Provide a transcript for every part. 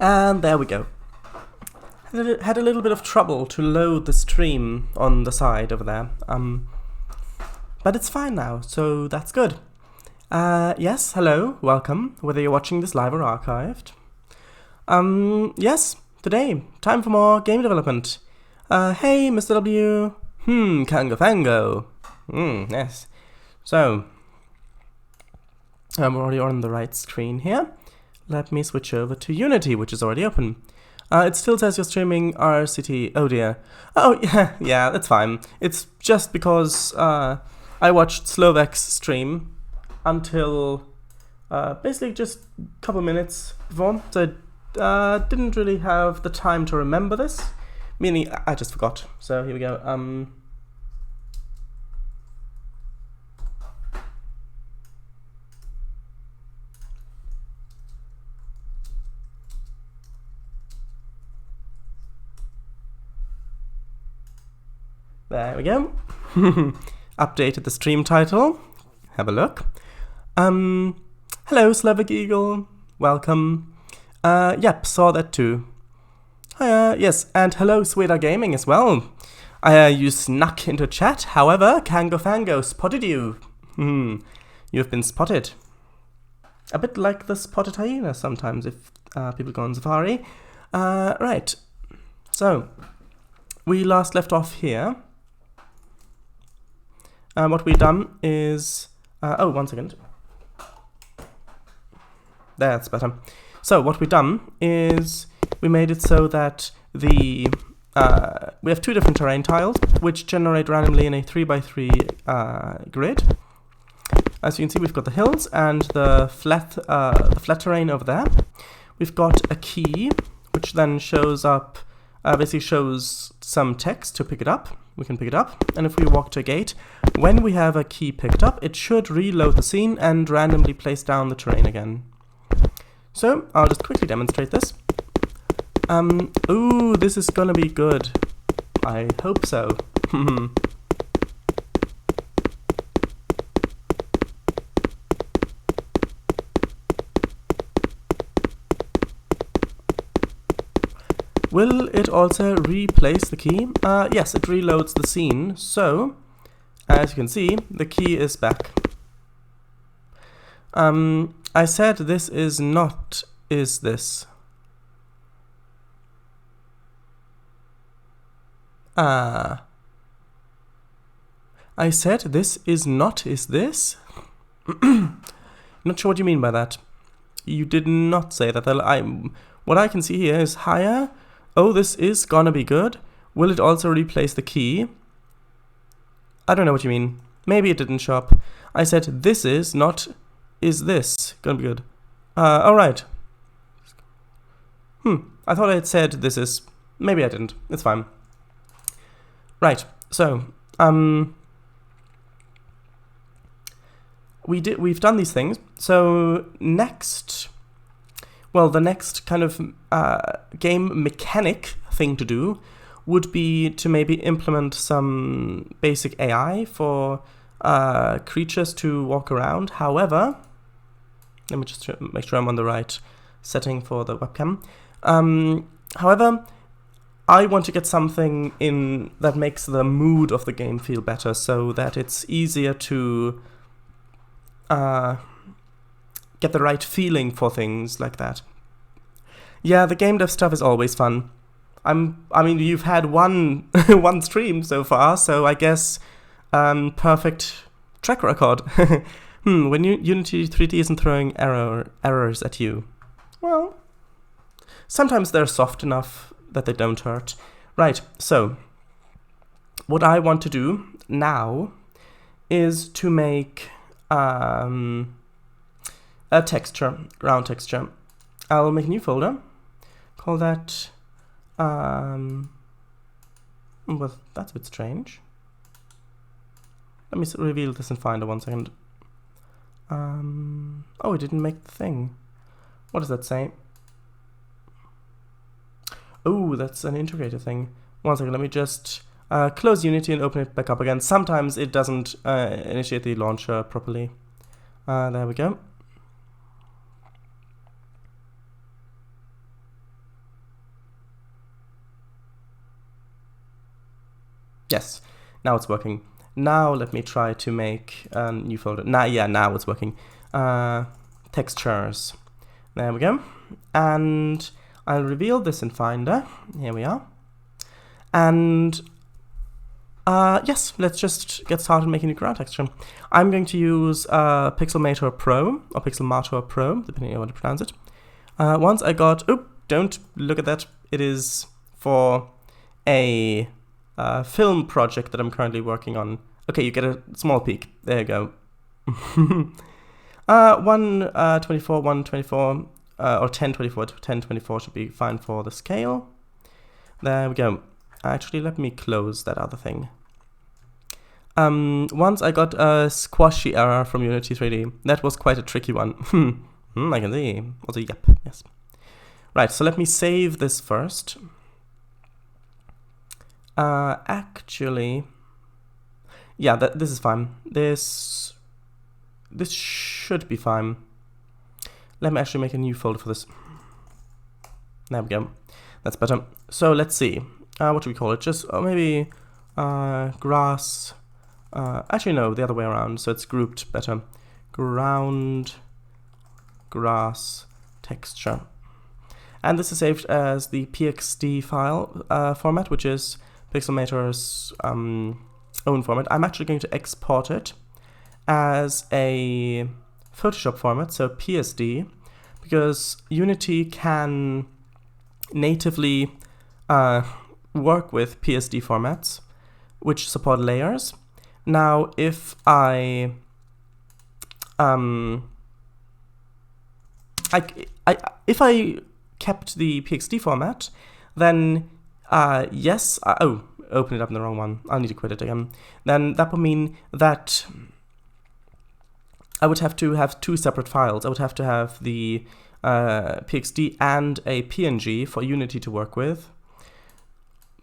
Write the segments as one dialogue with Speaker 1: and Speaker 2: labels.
Speaker 1: And there we go. Had a little bit of trouble to load the stream on the side over there. But it's fine now, so that's good. Yes, hello, welcome, whether you're watching this live or archived. Yes, today, time for more game development. Hey, Mr. W. Kango. Yes. So, I'm already on the right screen here. Let me switch over to Unity, which is already open. It still says you're streaming RCT. Oh dear. Oh, yeah, that's fine. It's just because I watched Slovak's stream until basically just a couple minutes before, so I didn't really have the time to remember this. Meaning, I just forgot. So here we go. There we go. Updated the stream title. Have a look. Hello, Slovak Eagle. Welcome. Yep, saw that too. Yes, and hello, Sweda Gaming as well. You snuck into chat. However, Kango spotted you. You've been spotted. A bit like the spotted hyena sometimes if people go on safari. Right. So, we last left off here. What we've done is... oh, 1 second. That's better. So, what we've done is we made it so that we have two different terrain tiles, which generate randomly in a 3x3 grid. As you can see, we've got the hills and the flat terrain over there. We've got a key, which then shows up, basically shows some text to pick it up. We can pick it up, and if we walk to a gate, when we have a key picked up, it should reload the scene and randomly place down the terrain again. So, I'll just quickly demonstrate this. Ooh, this is gonna be good. I hope so. Will it also replace the key? Yes, it reloads the scene, so, as you can see, the key is back. I said this is not, is this? I said this is not, is this? Not sure what you mean by that. You did not say that. What I can see here is higher. Oh, this is gonna be good. Will it also replace the key? I don't know what you mean. Maybe it didn't show up. I said this is not, is this gonna be good? Alright. I thought I had said this is. Maybe I didn't. It's fine. Right, so, we've done these things. So, next... Well, the next kind of game mechanic thing to do would be to maybe implement some basic AI for creatures to walk around. However, let me just make sure I'm on the right setting for the webcam. However, I want to get something in that makes the mood of the game feel better, so that it's easier to get the right feeling for things like that. Yeah, the game dev stuff is always fun. I mean, you've had one one stream so far, so I guess perfect track record. When Unity 3D isn't throwing errors at you. Well, sometimes they're soft enough that they don't hurt. Right, so what I want to do now is to make a texture, ground texture. I'll make a new folder, call that, well, that's a bit strange. Let me reveal this in Finder 1 second. Oh, it didn't make the thing. What does that say? Oh, that's an integrated thing. 1 second, let me just close Unity and open it back up again. Sometimes it doesn't initiate the launcher properly. There we go. Yes, now it's working. Now let me try to make a new folder. Now it's working. Textures. There we go. And I'll reveal this in Finder. Here we are. And yes, let's just get started making the ground texture. I'm going to use Pixelmator Pro, or Pixelmator Pro, depending on how to pronounce it. Once I got, don't look at that. It is for a film project that I'm currently working on. Okay, you get a small peek. There you go. 124, 124, or 1024. 1024 should be fine for the scale. There we go. Actually, let me close that other thing. Once I got a squashy error from Unity 3D. That was quite a tricky one. I can see. Also, yep, yes. Right, so let me save this first. Actually, yeah, this is fine. This should be fine. Let me actually make a new folder for this. There we go. That's better. So let's see. What do we call it? Just maybe grass. Actually, no, the other way around. So it's grouped better. Ground, grass, texture. And this is saved as the PXD file format, which is Pixelmator's own format. I'm actually going to export it as a Photoshop format, so PSD, because Unity can natively work with PSD formats, which support layers. Now, if if I kept the PXD format, then yes, open it up in the wrong one. I'll need to quit it again. Then that would mean that I would have to have two separate files. I would have to have the PXD and a PNG for Unity to work with.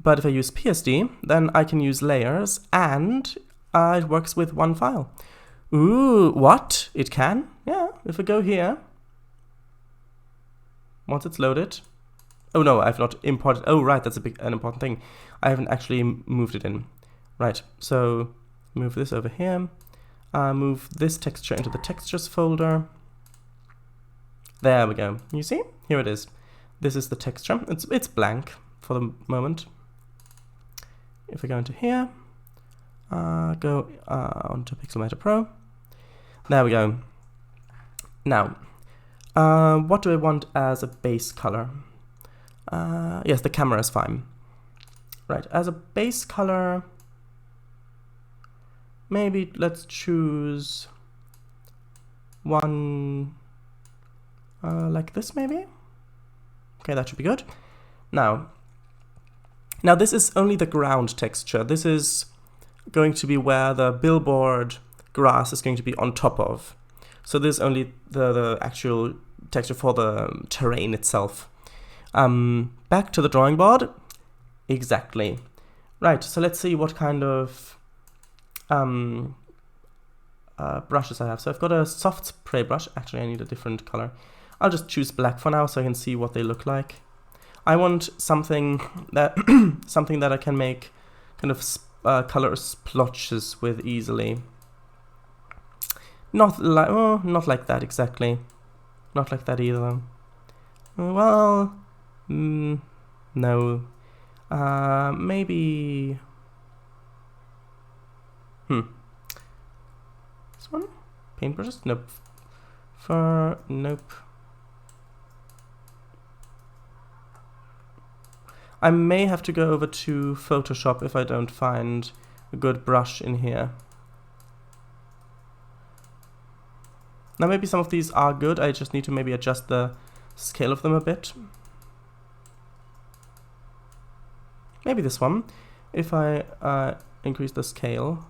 Speaker 1: But if I use PSD, then I can use layers, and it works with one file. Ooh, what? It can? Yeah, if I go here, once it's loaded. Oh no, I've not imported. Oh right, that's an important thing. I haven't actually moved it in. Right, so move this over here. Move this texture into the textures folder. There we go. You see? Here it is. This is the texture. It's blank for the moment. If we go into here, go onto Pixelmator Pro. There we go. Now, what do I want as a base color? Yes, the camera is fine. Right, as a base color, maybe let's choose one like this, maybe? Okay, that should be good. Now this is only the ground texture. This is going to be where the billboard grass is going to be on top of. So this is only the actual texture for the terrain itself. Back to the drawing board. Exactly. Right, so let's see what kind of brushes I have. So I've got a soft spray brush. Actually, I need a different color. I'll just choose black for now so I can see what they look like. I want something that something that I can make kind of color splotches with easily. Not like that exactly. Not like that either. Well, no. Maybe. This one? Paintbrushes? Nope. Nope. I may have to go over to Photoshop if I don't find a good brush in here. Now maybe some of these are good, I just need to maybe adjust the scale of them a bit. Maybe this one. If I increase the scale,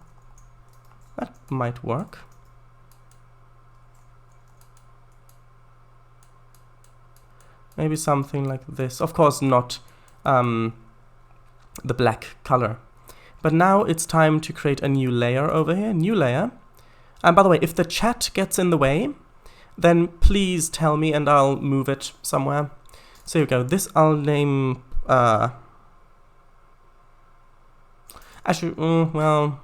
Speaker 1: that might work. Maybe something like this. Of course not the black color. But now it's time to create a new layer over here. New layer. And by the way, if the chat gets in the way, then please tell me and I'll move it somewhere. So here we go. This I'll name... Actually, well,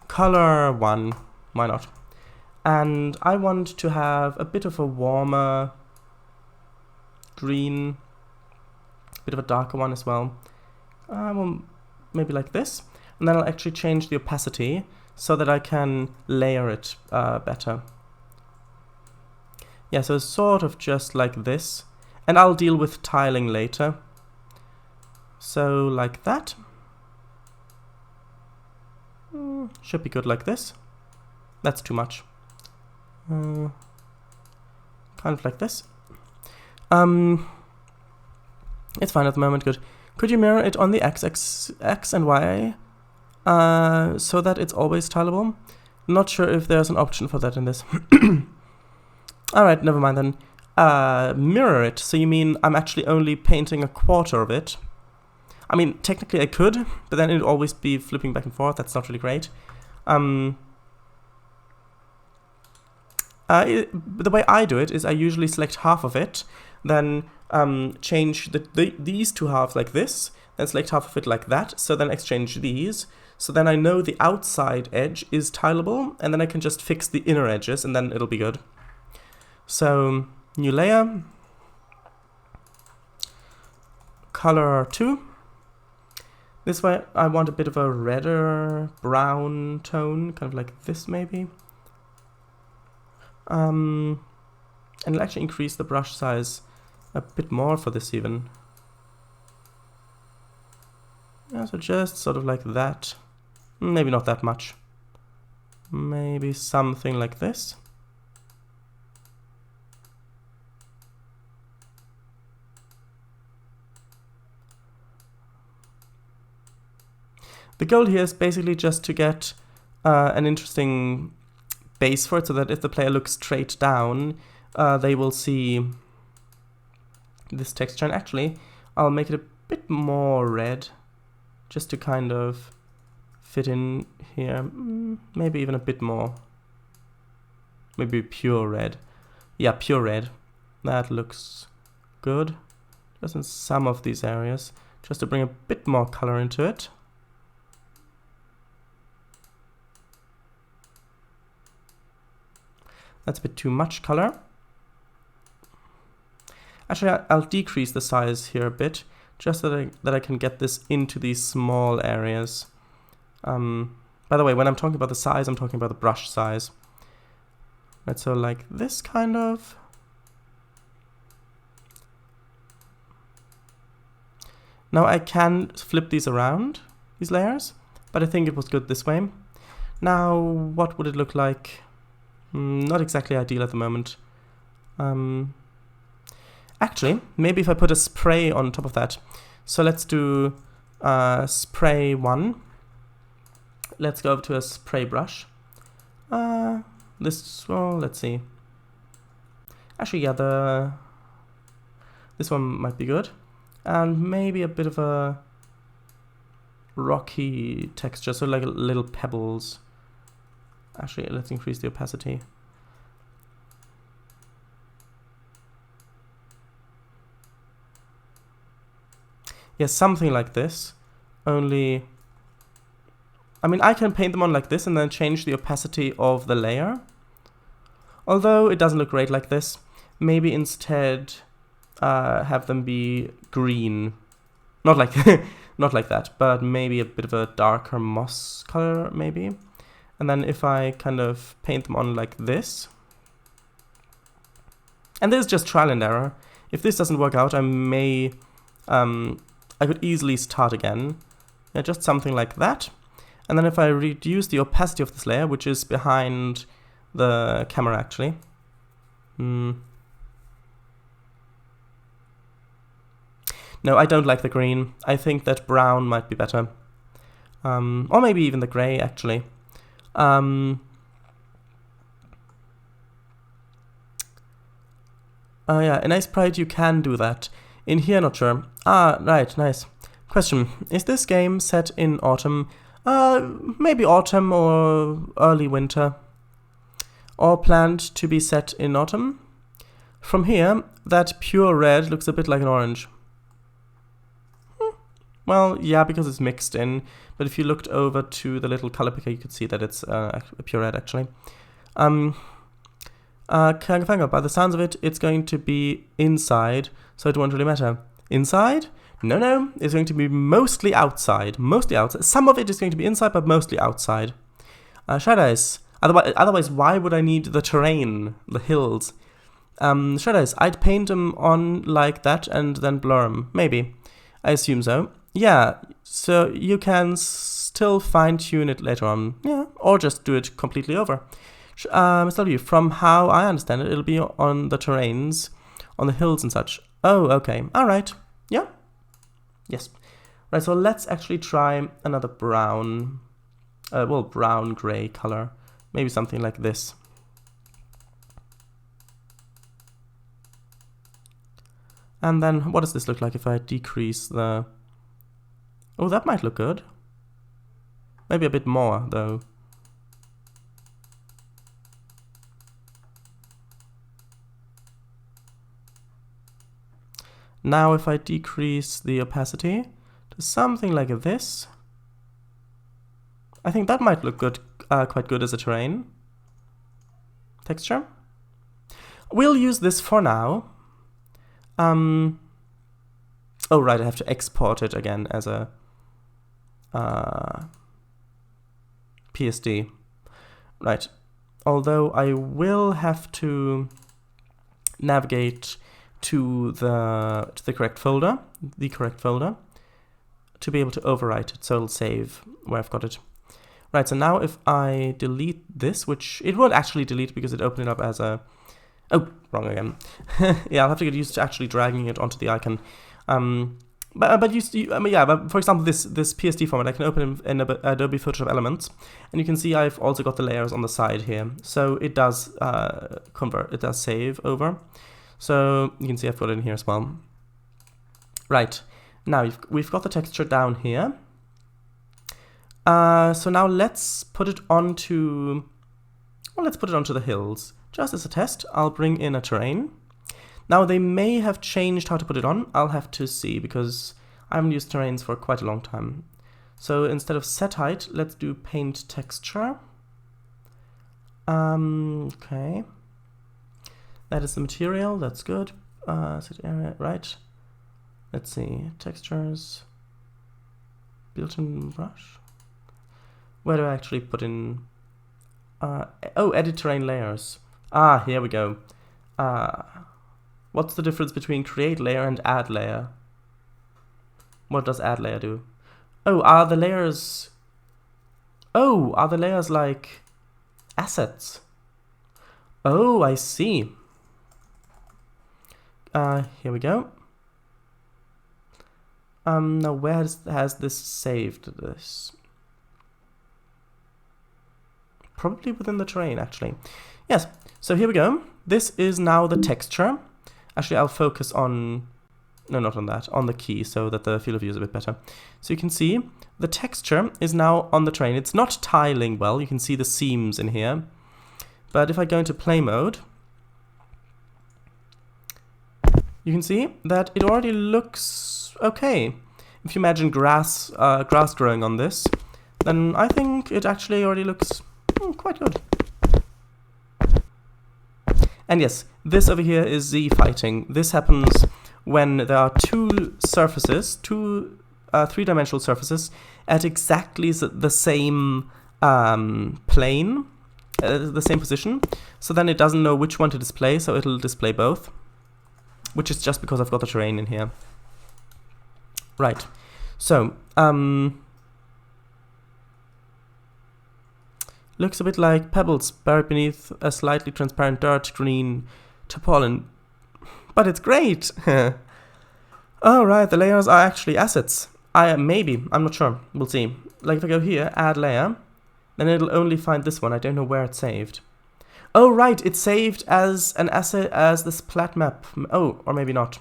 Speaker 1: color 1, why not? And I want to have a bit of a warmer green, a bit of a darker one as well. Well, maybe like this. And then I'll actually change the opacity so that I can layer it better. Yeah, so sort of just like this. And I'll deal with tiling later. So like that. Should be good like this. That's too much. Kind of like this. It's fine at the moment, good. Could you mirror it on the X and Y so that it's always tileable? Not sure if there's an option for that in this. Alright, never mind then. Mirror it, so you mean I'm actually only painting a quarter of it? I mean, technically I could, but then it'd always be flipping back and forth. That's not really great. The way I do it is I usually select half of it, then change these two halves like this, then select half of it like that, so then exchange these. So then I know the outside edge is tileable, and then I can just fix the inner edges, and then it'll be good. So, new layer, color 2. This way I want a bit of a redder brown tone, kind of like this maybe. And it'll actually increase the brush size a bit more for this even. Yeah, so just sort of like that. Maybe not that much. Maybe something like this. The goal here is basically just to get an interesting base for it, so that if the player looks straight down, they will see this texture. And actually, I'll make it a bit more red, just to kind of fit in here. Maybe even a bit more. Maybe pure red. Yeah, pure red. That looks good. Just in some of these areas, just to bring a bit more color into it. That's a bit too much color. Actually, I'll decrease the size here a bit, just so that I can get this into these small areas. By the way, when I'm talking about the size, I'm talking about the brush size. Right, so like this kind of. Now I can flip these around, these layers, but I think it was good this way. Now, what would it look like? Not exactly ideal at the moment. Actually, maybe if I put a spray on top of that. So let's do spray 1. Let's go over to a spray brush. Well, let's see. Actually, yeah, this one might be good. And maybe a bit of a rocky texture, so like little pebbles. Actually, let's increase the opacity. Yeah, something like this. Only, I mean, I can paint them on like this and then change the opacity of the layer. Although it doesn't look great like this. Maybe instead have them be green. Not like not like that, but maybe a bit of a darker moss color, maybe. And then if I kind of paint them on like this. And this is just trial and error. If this doesn't work out, I may, I could easily start again. Yeah, just something like that. And then if I reduce the opacity of this layer, which is behind the camera actually. No, I don't like the green. I think that brown might be better. Or maybe even the gray actually. Yeah, in Ice Pride you can do that. In here, not sure. Ah, right, nice. Question, is this game set in autumn? Maybe autumn or early winter. Or planned to be set in autumn? From here, that pure red looks a bit like an orange. Well, yeah, because it's mixed in, but if you looked over to the little color picker, you could see that it's a pure red, actually. Kangafanga, by the sounds of it, it's going to be inside, so it won't really matter. Inside? No, it's going to be mostly outside. Mostly outside. Some of it is going to be inside, but mostly outside. Shadows. Otherwise, why would I need the terrain, the hills? Shadows. I'd paint them on like that and then blur them. Maybe. I assume so. Yeah, so you can still fine-tune it later on. Yeah, or just do it completely over. Mr. W, from how I understand it, it'll be on the terrains, on the hills and such. Oh, okay. All right. Yeah. Yes. Right, so let's actually try another brown, brown-gray color. Maybe something like this. And then, what does this look like if I decrease the... Oh, that might look good. Maybe a bit more, though. Now if I decrease the opacity to something like this, I think that might look good, quite good as a terrain texture. We'll use this for now. Oh right, I have to export it again as a PSD. Right, although I will have to navigate to the correct folder, to be able to overwrite it, so it'll save where I've got it. Right, so now if I delete this, which it won't actually delete because it opened it up as a... Oh, wrong again. Yeah, I'll have to get used to actually dragging it onto the icon. But for example, this PSD format, I can open in Adobe Photoshop Elements, and you can see I've also got the layers on the side here. So it does convert, it does save over. So you can see I've got it in here as well. Right, now we've got the texture down here. So now let's put it onto, well, let's put it onto the hills. Just as a test, I'll bring in a terrain. Now they may have changed how to put it on. I'll have to see because I haven't used terrains for quite a long time. So instead of set height, let's do paint texture. Okay. That is the material, that's good. Set area, right. Let's see, textures, built-in brush. Where do I actually put in, oh, edit terrain layers. Ah, here we go. What's the difference between create layer and add layer? What does add layer do? Oh, are the layers like assets? Oh, I see. Here we go. Now where has this saved this? Probably within the terrain, actually. Yes, so here we go. This is now the texture. Actually, I'll focus on, no, not on that, on the key so that the field of view is a bit better. So you can see the texture is now on the terrain. It's not tiling well. You can see the seams in here. But if I go into play mode, you can see that it already looks okay. If you imagine grass growing on this, then I think it actually already looks quite good. And yes, this over here is Z fighting. This happens when there are two surfaces, three-dimensional surfaces at exactly the same plane, the same position. So then it doesn't know which one to display, so it'll display both. Which is just because I've got the terrain in here. Right, so, looks a bit like pebbles buried beneath a slightly transparent dirt green tarpaulin. But it's great! Oh right, the layers are actually assets. Maybe, I'm not sure, we'll see. Like if I go here, add layer, then it'll only find this one, I don't know where it's saved. Oh right, it's saved as an asset as the splat map. Oh, or maybe not.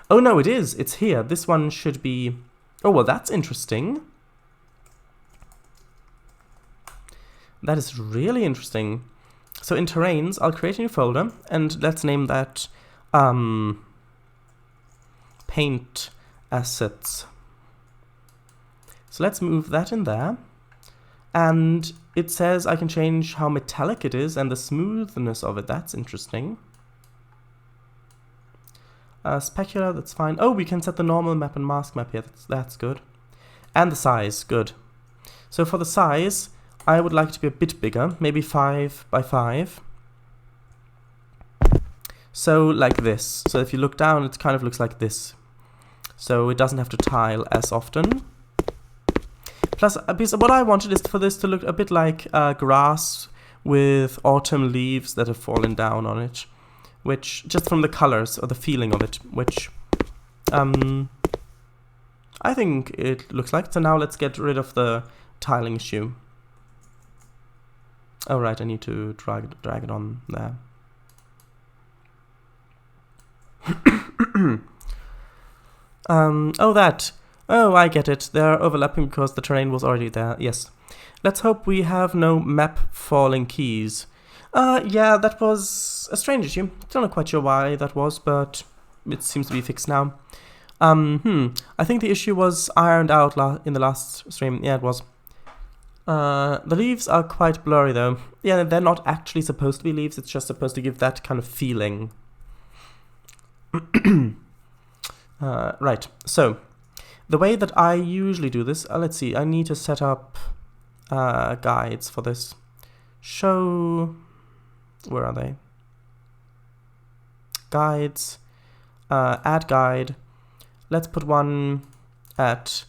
Speaker 1: Oh no, it is. It's here. This one should be... Oh, well, that's interesting. That is really interesting. So in terrains, I'll create a new folder, and let's name that paint assets. So let's move that in there. And it says I can change how metallic it is and the smoothness of it. That's interesting. Specular, that's fine. Oh, we can set the normal map and mask map here. That's good. And the size, good. So for the size, I would like it to be a bit bigger, maybe 5 by 5. So like this. So if you look down, it kind of looks like this. So it doesn't have to tile as often. Plus, what I wanted is for this to look a bit like grass with autumn leaves that have fallen down on it. Which, just from the colors or the feeling of it, which I think it looks like. So now let's get rid of the tiling issue. Oh right, I need to drag it on there. Oh, that. Oh, I get it. They're overlapping because the terrain was already there. Yes. Let's hope we have no map falling keys. Yeah, that was a strange issue. Still not quite sure why that was, but it seems to be fixed now. I think the issue was ironed out in the last stream. Yeah, it was. The leaves are quite blurry though. Yeah, they're not actually supposed to be leaves, it's just supposed to give that kind of feeling. Right, so the way that I usually do this, let's see, I need to set up guides for this. Show, where are they? Guides, add guide. Let's put one at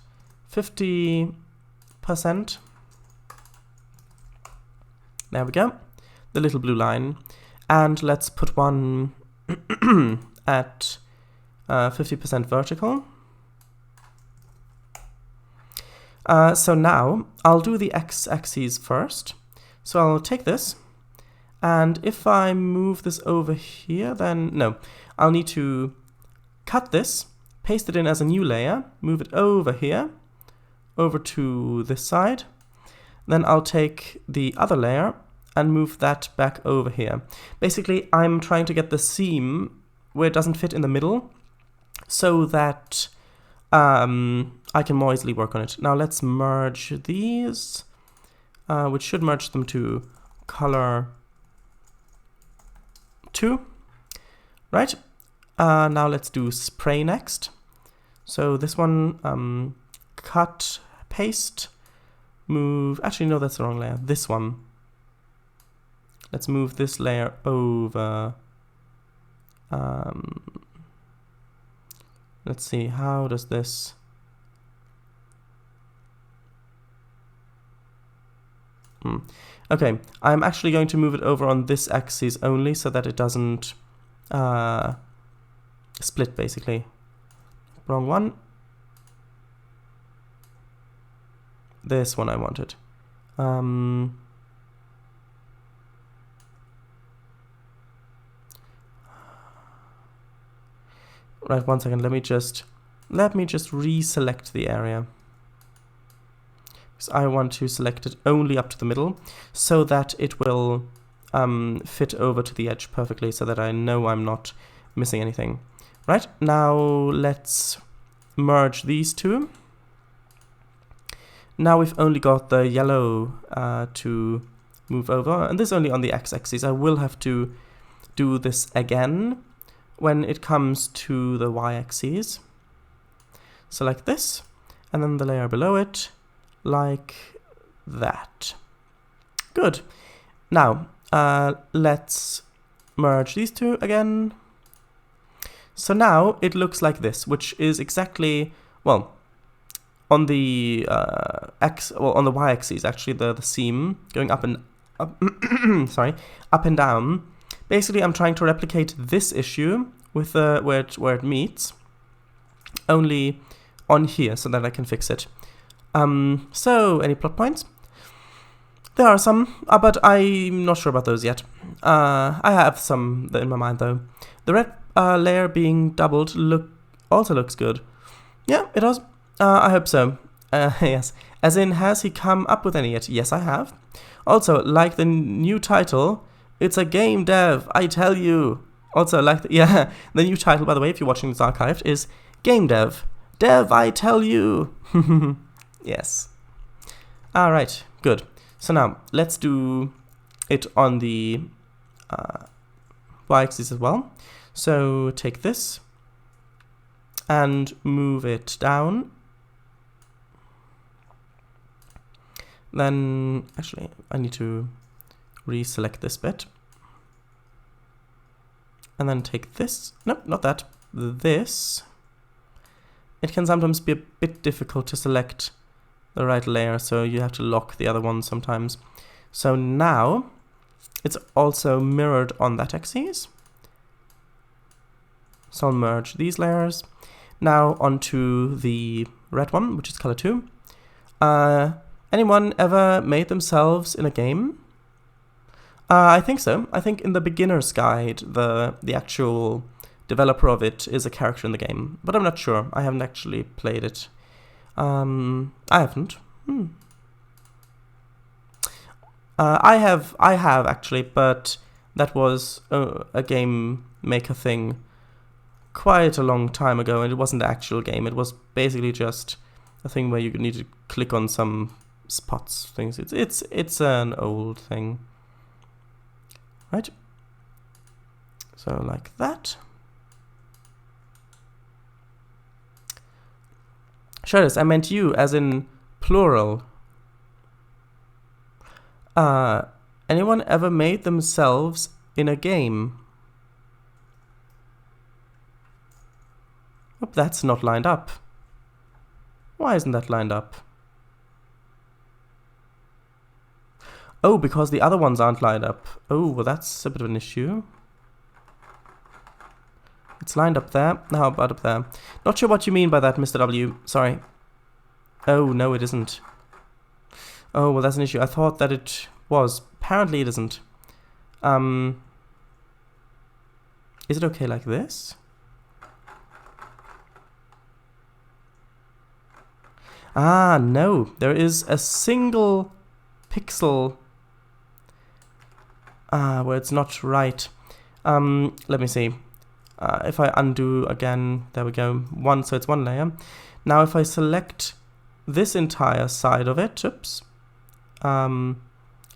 Speaker 1: 50%. There we go, the little blue line. And let's put one at 50% vertical. So now I'll do the x-axis first. So I'll take this, and if I move this over here, then no, I'll need to cut this, paste it in as a new layer, move it over here, over to this side. Then I'll take the other layer and move that back over here. Basically, I'm trying to get the seam where it doesn't fit in the middle so that I can more easily work on it. Now let's merge these, which should merge them to color 2. Right, now let's do spray next. So this one, cut, paste, move, actually no, that's the wrong layer, this one. Let's move this layer over. Let's see, how does this... Okay, I'm actually going to move it over on this axis only so that it doesn't split, basically. Wrong one. This one I wanted. Right, 1 second, let me just reselect the area. Because I want to select it only up to the middle so that it will fit over to the edge perfectly so that I know I'm not missing anything. Right, now let's merge these two. Now we've only got the yellow to move over, and this is only on the x-axis. I will have to do this again when it comes to the y-axis. So like this, and then the layer below it, like that. Good. Now, let's merge these two again. So now it looks like this, which is exactly, well, on the on the y-axis, actually, the seam going up and up, sorry, up and down. Basically, I'm trying to replicate this issue with where it meets, only on here, so that I can fix it. So, any plot points? There are some, but I'm not sure about those yet. I have some in my mind, though. The red layer being doubled also looks good. Yeah, it does. I hope so. Yes. As in, has he come up with any yet? Yes, I have. Also, like the new title, it's a game dev, I tell you. Also, like, the new title, by the way, if you're watching this archived, is Game Dev. Dev, I tell you. Yes. Alright, good. So now, let's do it on the y-axis as well. So take this and move it down. Then, actually, I need to reselect this bit. And then take this. Nope, not that. This. It can sometimes be a bit difficult to select the right layer, so you have to lock the other one sometimes. So now, it's also mirrored on that axis. So I'll merge these layers. Now onto the red one, which is color 2. Anyone ever made themselves in a game? I think so. I think in the beginner's guide, the actual developer of it is a character in the game, but I'm not sure. I haven't actually played it. I haven't. I have actually, but that was a game maker thing quite a long time ago, and it wasn't the actual game. It was basically just a thing where you need to click on some spots, things. It's an old thing, right? So like that. Shredis, I meant you, as in plural. Anyone ever made themselves in a game? Oh, that's not lined up. Why isn't that lined up? Oh, because the other ones aren't lined up. Oh, well, that's a bit of an issue. It's lined up there. How about up there? Not sure what you mean by that, Mr. W. Sorry. Oh, no, it isn't. Oh, well, that's an issue. I thought that it was. Apparently it isn't. Is it okay like this? Ah, no. There is a single pixel where it's not right. Let me see. If I undo again, there we go. So it's one layer. Now if I select this entire side of it, oops,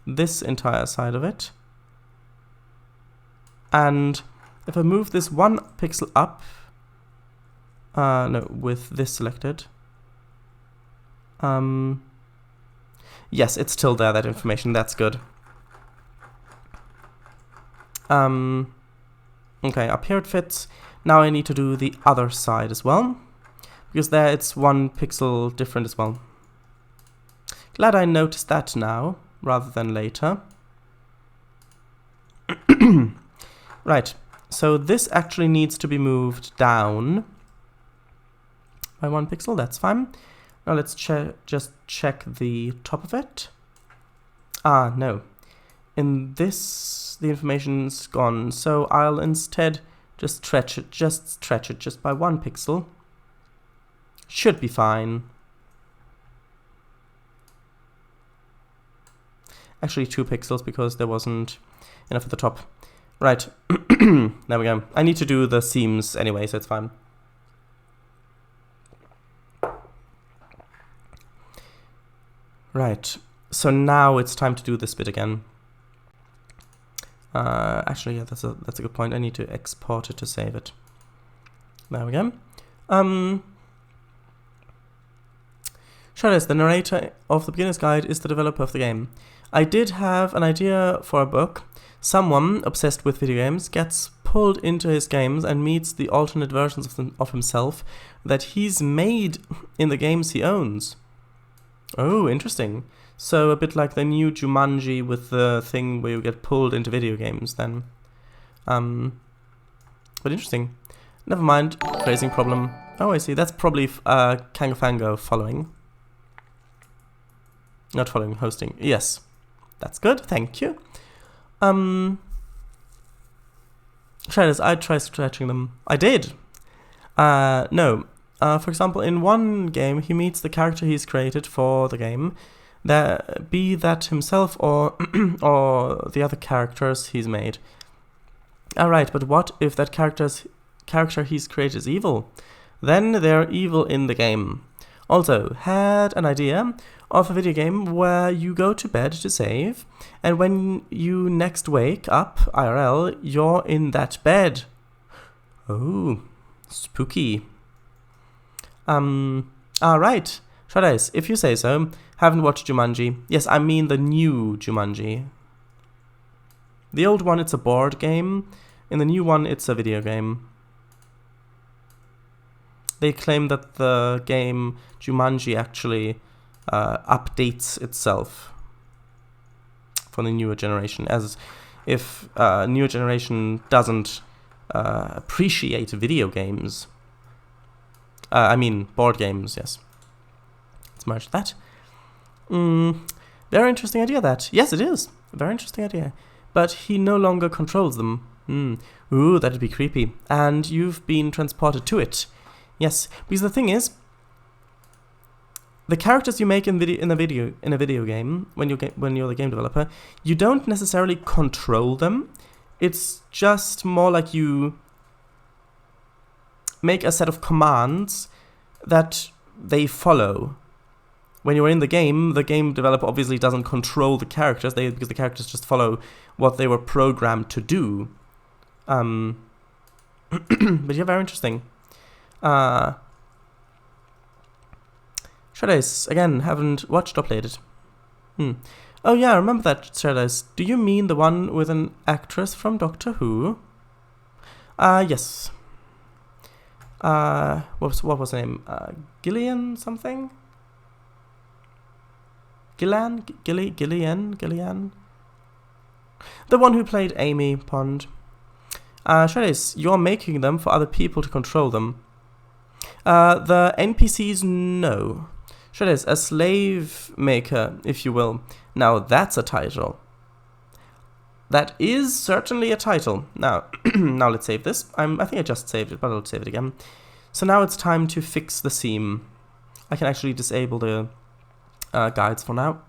Speaker 1: this entire side of it, and if I move this one pixel up, no, with this selected, yes, it's still there, that information, that's good. Okay, up here it fits. Now I need to do the other side as well, because there it's one pixel different as well. Glad I noticed that now, rather than later. Right, so this actually needs to be moved down by 1 pixel, that's fine. Now let's just check the top of it. Ah, no. In this, the information's gone, so I'll instead just stretch it just by 1 pixel. Should be fine. Actually 2 pixels because there wasn't enough at the top. Right, there we go. I need to do the seams anyway, so it's fine. Right, so now it's time to do this bit again. Actually, yeah, that's a good point. I need to export it to save it. There we go. Shredis, the narrator of the beginner's guide, is the developer of the game. I did have an idea for a book. Someone obsessed with video games gets pulled into his games and meets the alternate versions of himself that he's made in the games he owns. Oh, interesting. So a bit like the new Jumanji with the thing where you get pulled into video games then. But interesting. Never mind, phrasing problem. Oh, I see. That's probably Kangafango following. Not following, hosting. Yes. That's good, thank you. Shredis, I tried stretching them. I did. No. For example, in one game, he meets the character he's created for the game. Be that himself or or the other characters he's made. Alright, but what if that character he's created is evil? Then they're evil in the game. also had an idea of a video game where you go to bed to save, and when you next wake up, IRL, you're in that bed. Oh, spooky. Right. Shadice, if you say so. Haven't watched Jumanji. Yes, I mean the new Jumanji. The old one, it's a board game. In the new one, it's a video game. They claim that the game Jumanji actually updates itself for the newer generation, as if newer generation doesn't appreciate video games. I mean board games, yes. Let's merge that. Very interesting idea, that. Yes, it is. Very interesting idea. But he no longer controls them. Ooh, that'd be creepy. And you've been transported to it. Yes, because the thing is, the characters you make in a video game, when you're the game developer, you don't necessarily control them. It's just more like you make a set of commands that they follow. When you're in the game developer obviously doesn't control the characters, because the characters just follow what they were programmed to do. But yeah, very interesting. Shadice, again, haven't watched or played it. Oh yeah, I remember that, Shadice. Do you mean the one with an actress from Doctor Who? Yes. What was her name? Gillian something? Gillian? The one who played Amy Pond. Shadice, you're making them for other people to control them. The NPCs, no. Shadice, a slave maker, if you will. Now that's a title. That is certainly a title. Now, now let's save this. I think I just saved it, but I'll save it again. So now it's time to fix the seam. I can actually disable the guides for now.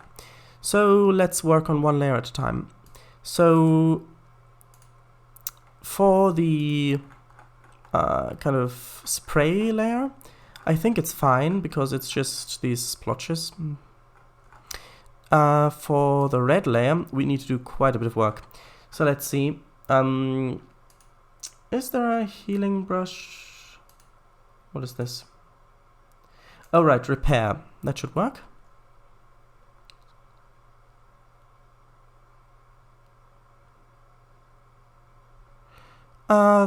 Speaker 1: So let's work on one layer at a time. So for the kind of spray layer, I think it's fine because it's just these splotches. For the red layer, we need to do quite a bit of work. So let's see. Is there a healing brush? What is this? Oh right, repair. That should work.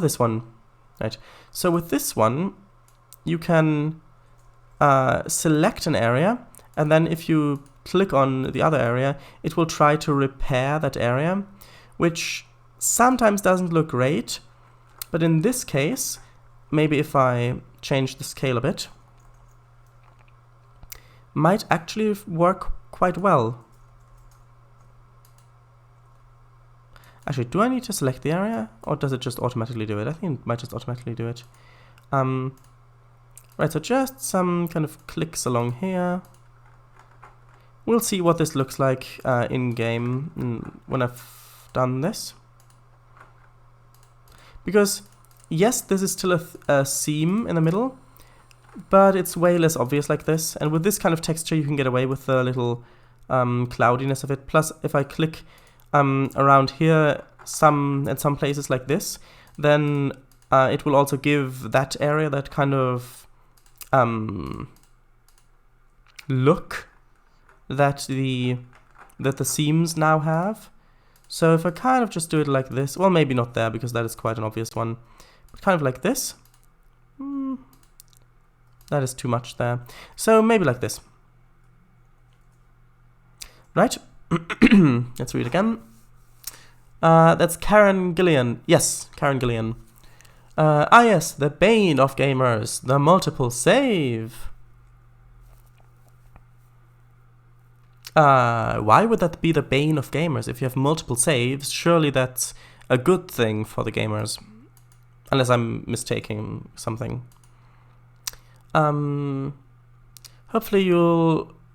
Speaker 1: This one. Right. So with this one, you can select an area, and then if you click on the other area, it will try to repair that area, which sometimes doesn't look great. But in this case, maybe if I change the scale a bit, might actually work quite well. Actually, do I need to select the area, or does it just automatically do it? I think it might just automatically do it. Right, so just some kind of clicks along here. We'll see what this looks like in-game when I've done this. Because, yes, this is still a seam in the middle, but it's way less obvious like this. And with this kind of texture, you can get away with the little cloudiness of it. Plus, if I click around here in some places like this, then it will also give that area that kind of look that the seams now have. So if I kind of just do it like this, well, maybe not there because that is quite an obvious one, but kind of like this, that is too much there. So maybe like this. Right. Let's read again. That's Karen Gillian. Yes, Karen Gillian. Yes, the bane of gamers, the multiple save. Why would that be the bane of gamers? If you have multiple saves, surely that's a good thing for the gamers. Unless I'm mistaking something. Hopefully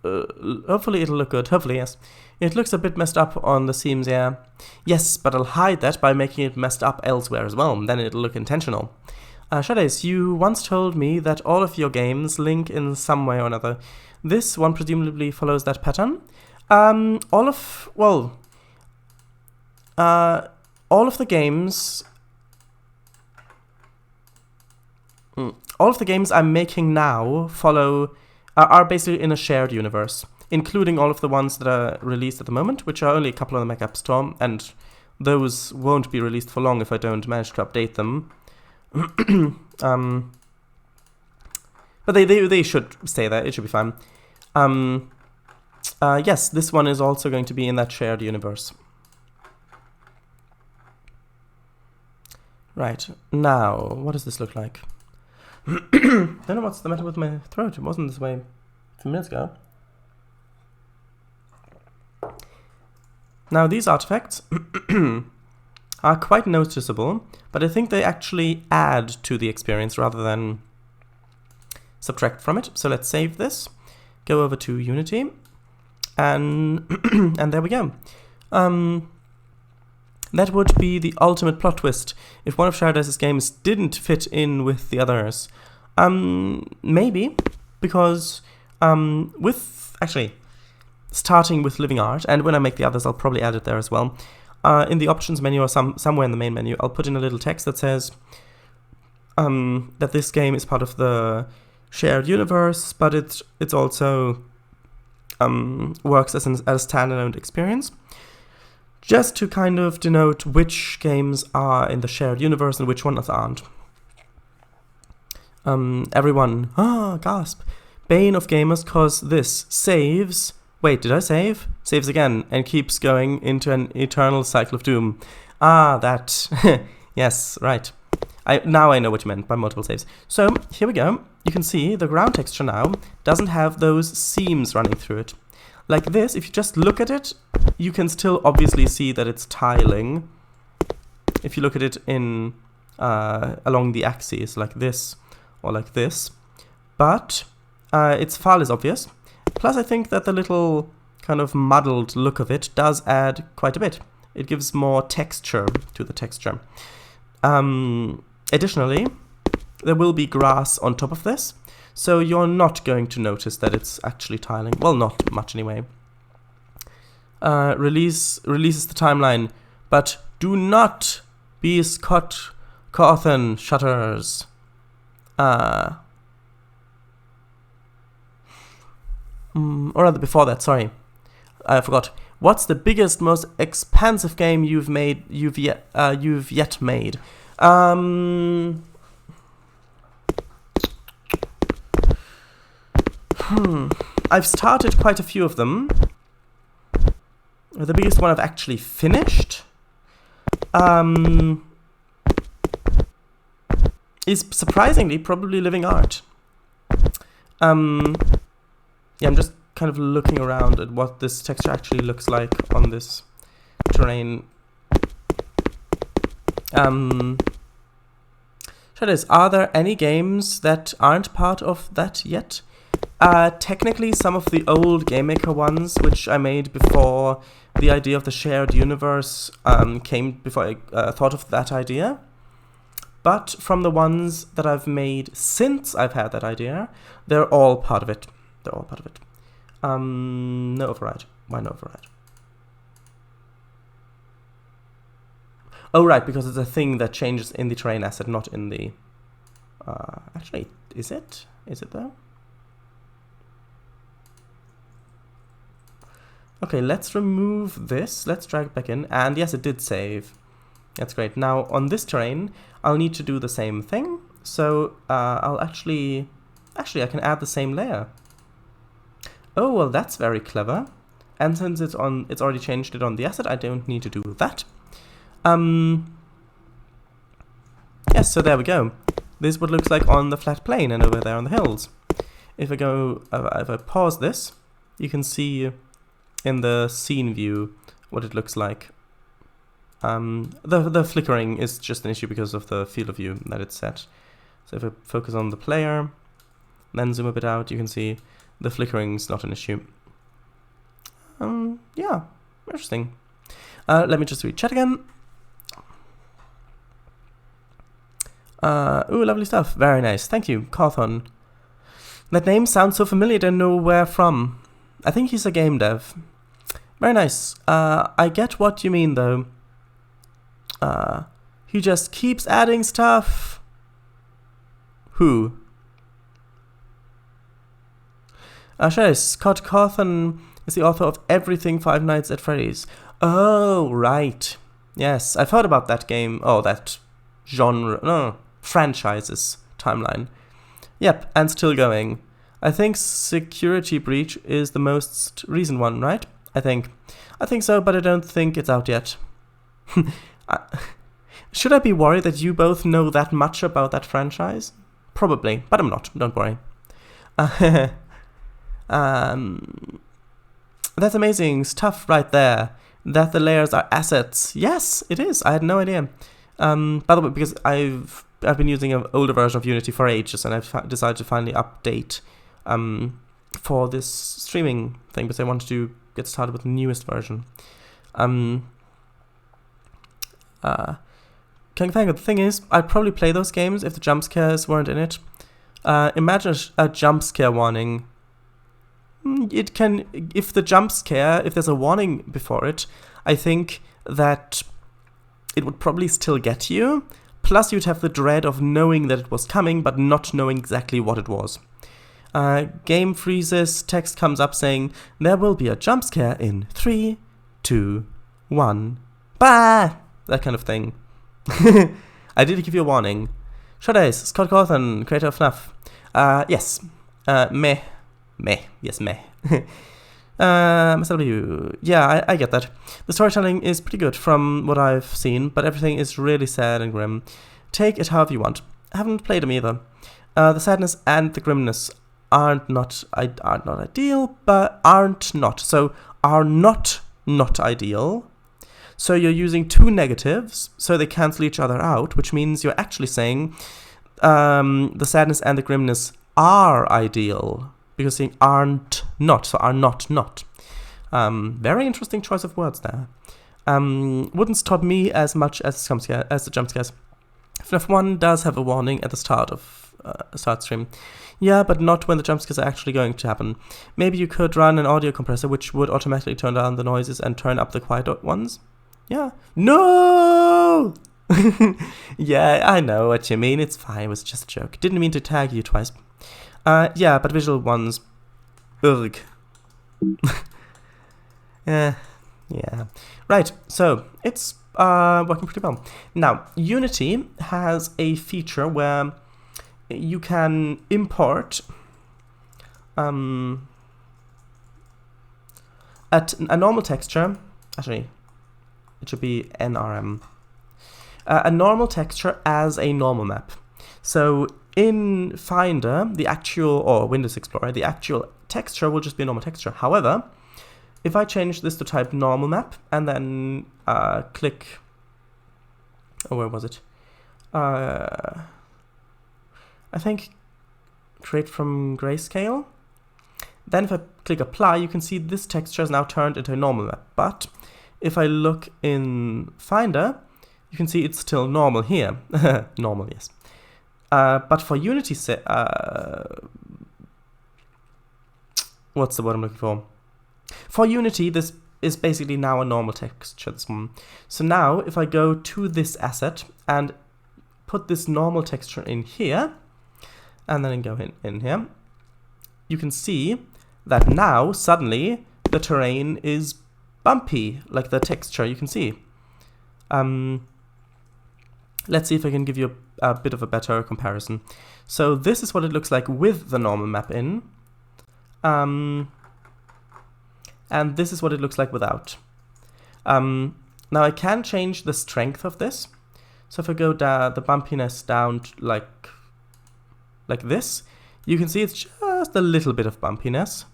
Speaker 1: hopefully it'll look good. Hopefully, yes. It looks a bit messed up on the seams, yeah. Yes, but I'll hide that by making it messed up elsewhere as well. Then it'll look intentional. Shades, you once told me that all of your games link in some way or another. This one presumably follows that pattern. All of the games... all of the games I'm making now are basically in a shared universe, including all of the ones that are released at the moment, which are only a couple on the Mac App Store, and those won't be released for long if I don't manage to update them. But they should stay there. It should be fine. Yes, this one is also going to be in that shared universe. Right, now, what does this look like? Don't know what's the matter with my throat. It wasn't this way a few minutes ago. Now, these artifacts are quite noticeable, but I think they actually add to the experience rather than subtract from it. So let's save this, go over to Unity, and and there we go. That would be the ultimate plot twist if one of Sharadice's games didn't fit in with the others. Maybe, because starting with Living Art, and when I make the others, I'll probably add it there as well. In the options menu or somewhere in the main menu, I'll put in a little text that says that this game is part of the shared universe, but it's also works as a standalone experience, just to kind of denote which games are in the shared universe and which ones aren't. Everyone, gasp, bane of gamers, cause this saves. Wait, did I save? Saves again and keeps going into an eternal cycle of doom. That. Yes, right. Now I know what you meant by multiple saves. So, here we go. You can see the ground texture now doesn't have those seams running through it. Like this, if you just look at it, you can still obviously see that it's tiling. If you look at it in along the axes, like this or like this. But it's far less obvious. Plus, I think that the little kind of muddled look of it does add quite a bit. It gives more texture to the texture. Additionally, there will be grass on top of this, so you're not going to notice that it's actually tiling. Well, not much anyway. Releases the timeline, but do not be Scott Cawthon shutters. Or rather, before that, sorry, I forgot. What's the biggest, most expansive game you've yet made? I've started quite a few of them. The biggest one I've actually finished is surprisingly probably Living Art. Yeah, I'm just kind of looking around at what this texture actually looks like on this terrain. Shadows, are there any games that aren't part of that yet? Technically, some of the old GameMaker ones, which I made before the idea of the shared universe came, before I thought of that idea. But from the ones that I've made since I've had that idea, they're all part of it. They're all part of it. No override. Why no override? Oh, right, because it's a thing that changes in the terrain asset, not in the... actually, is it? Is it though? Okay, let's remove this. Let's drag it back in. And yes, it did save. That's great. Now, on this terrain, I'll need to do the same thing. So, I'll actually... Actually, I can add the same layer. Oh, well, that's very clever. And since it's already changed it on the asset, I don't need to do that. Yes, so there we go. This is what it looks like on the flat plane and over there on the hills. If I pause this, you can see in the scene view what it looks like. The flickering is just an issue because of the field of view that it's set. So if I focus on the player, then zoom a bit out, you can see the flickering's not an issue. Yeah, interesting. Let me just read chat again. Ooh, lovely stuff. Very nice. Thank you, Cawthon. That name sounds so familiar, don't know where from. I think he's a game dev. Very nice. I get what you mean, though. He just keeps adding stuff. Who? Scott Cawthon is the author of Everything Five Nights at Freddy's. Oh, right. Yes, I've heard about that game. Oh, that genre. No, franchises timeline. Yep, and still going. I think Security Breach is the most recent one, right? I think so, but I don't think it's out yet. Should I be worried that you both know that much about that franchise? Probably, but I'm not. Don't worry. That's amazing stuff right there. That the layers are assets. Yes, it is. I had no idea. By the way, because I've been using an older version of Unity for ages, and I've decided to finally update for this streaming thing because I wanted to get started with the newest version. The thing is, I'd probably play those games if the jump scares weren't in it. Imagine a jump scare warning. It can, if there's a warning before it, I think that it would probably still get you. Plus, you'd have the dread of knowing that it was coming, but not knowing exactly what it was. Game freezes, text comes up saying, there will be a jump scare in 3, 2, 1. Bah! That kind of thing. I did give you a warning. Shadays, Scott Cawthon, creator of FNAF. Yes. Meh. Yes, meh. MSW. Yeah, I get that. The storytelling is pretty good from what I've seen, but everything is really sad and grim. Take it however you want. I haven't played them either. The sadness and the grimness are not ideal, but aren't not. So are not ideal. So you're using two negatives, so they cancel each other out, which means you're actually saying the sadness and the grimness are ideal. Because saying aren't not, so are not. Very interesting choice of words there. Wouldn't stop me as much as the jump scares. FNAF 1 does have a warning at the start of start stream. Yeah, but not when the jump scares are actually going to happen. Maybe you could run an audio compressor which would automatically turn down the noises and turn up the quiet ones. Yeah. No! Yeah, I know what you mean. It's fine. It was just a joke. Didn't mean to tag you twice. Yeah, but visual ones. Ugh. Yeah. Right, so it's working pretty well. Now, Unity has a feature where you can import a normal texture. Actually, it should be NRM. A normal texture as a normal map. So in Finder, or Windows Explorer, the actual texture will just be a normal texture. However, if I change this to type normal map and then click, where was it? I think create from grayscale. Then if I click apply, you can see this texture is now turned into a normal map. But if I look in Finder, you can see it's still normal here. Normal, yes. But for Unity, what's the word I'm looking for? For Unity, this is basically now a normal texture. So now, if I go to this asset and put this normal texture in here, and then go in here, you can see that now, suddenly, the terrain is bumpy, like the texture you can see. Let's see if I can give you a bit of a better comparison. So this is what it looks like with the normal map in. And this is what it looks like without. Now I can change the strength of this. So if I go the bumpiness down to like this, you can see it's just a little bit of bumpiness.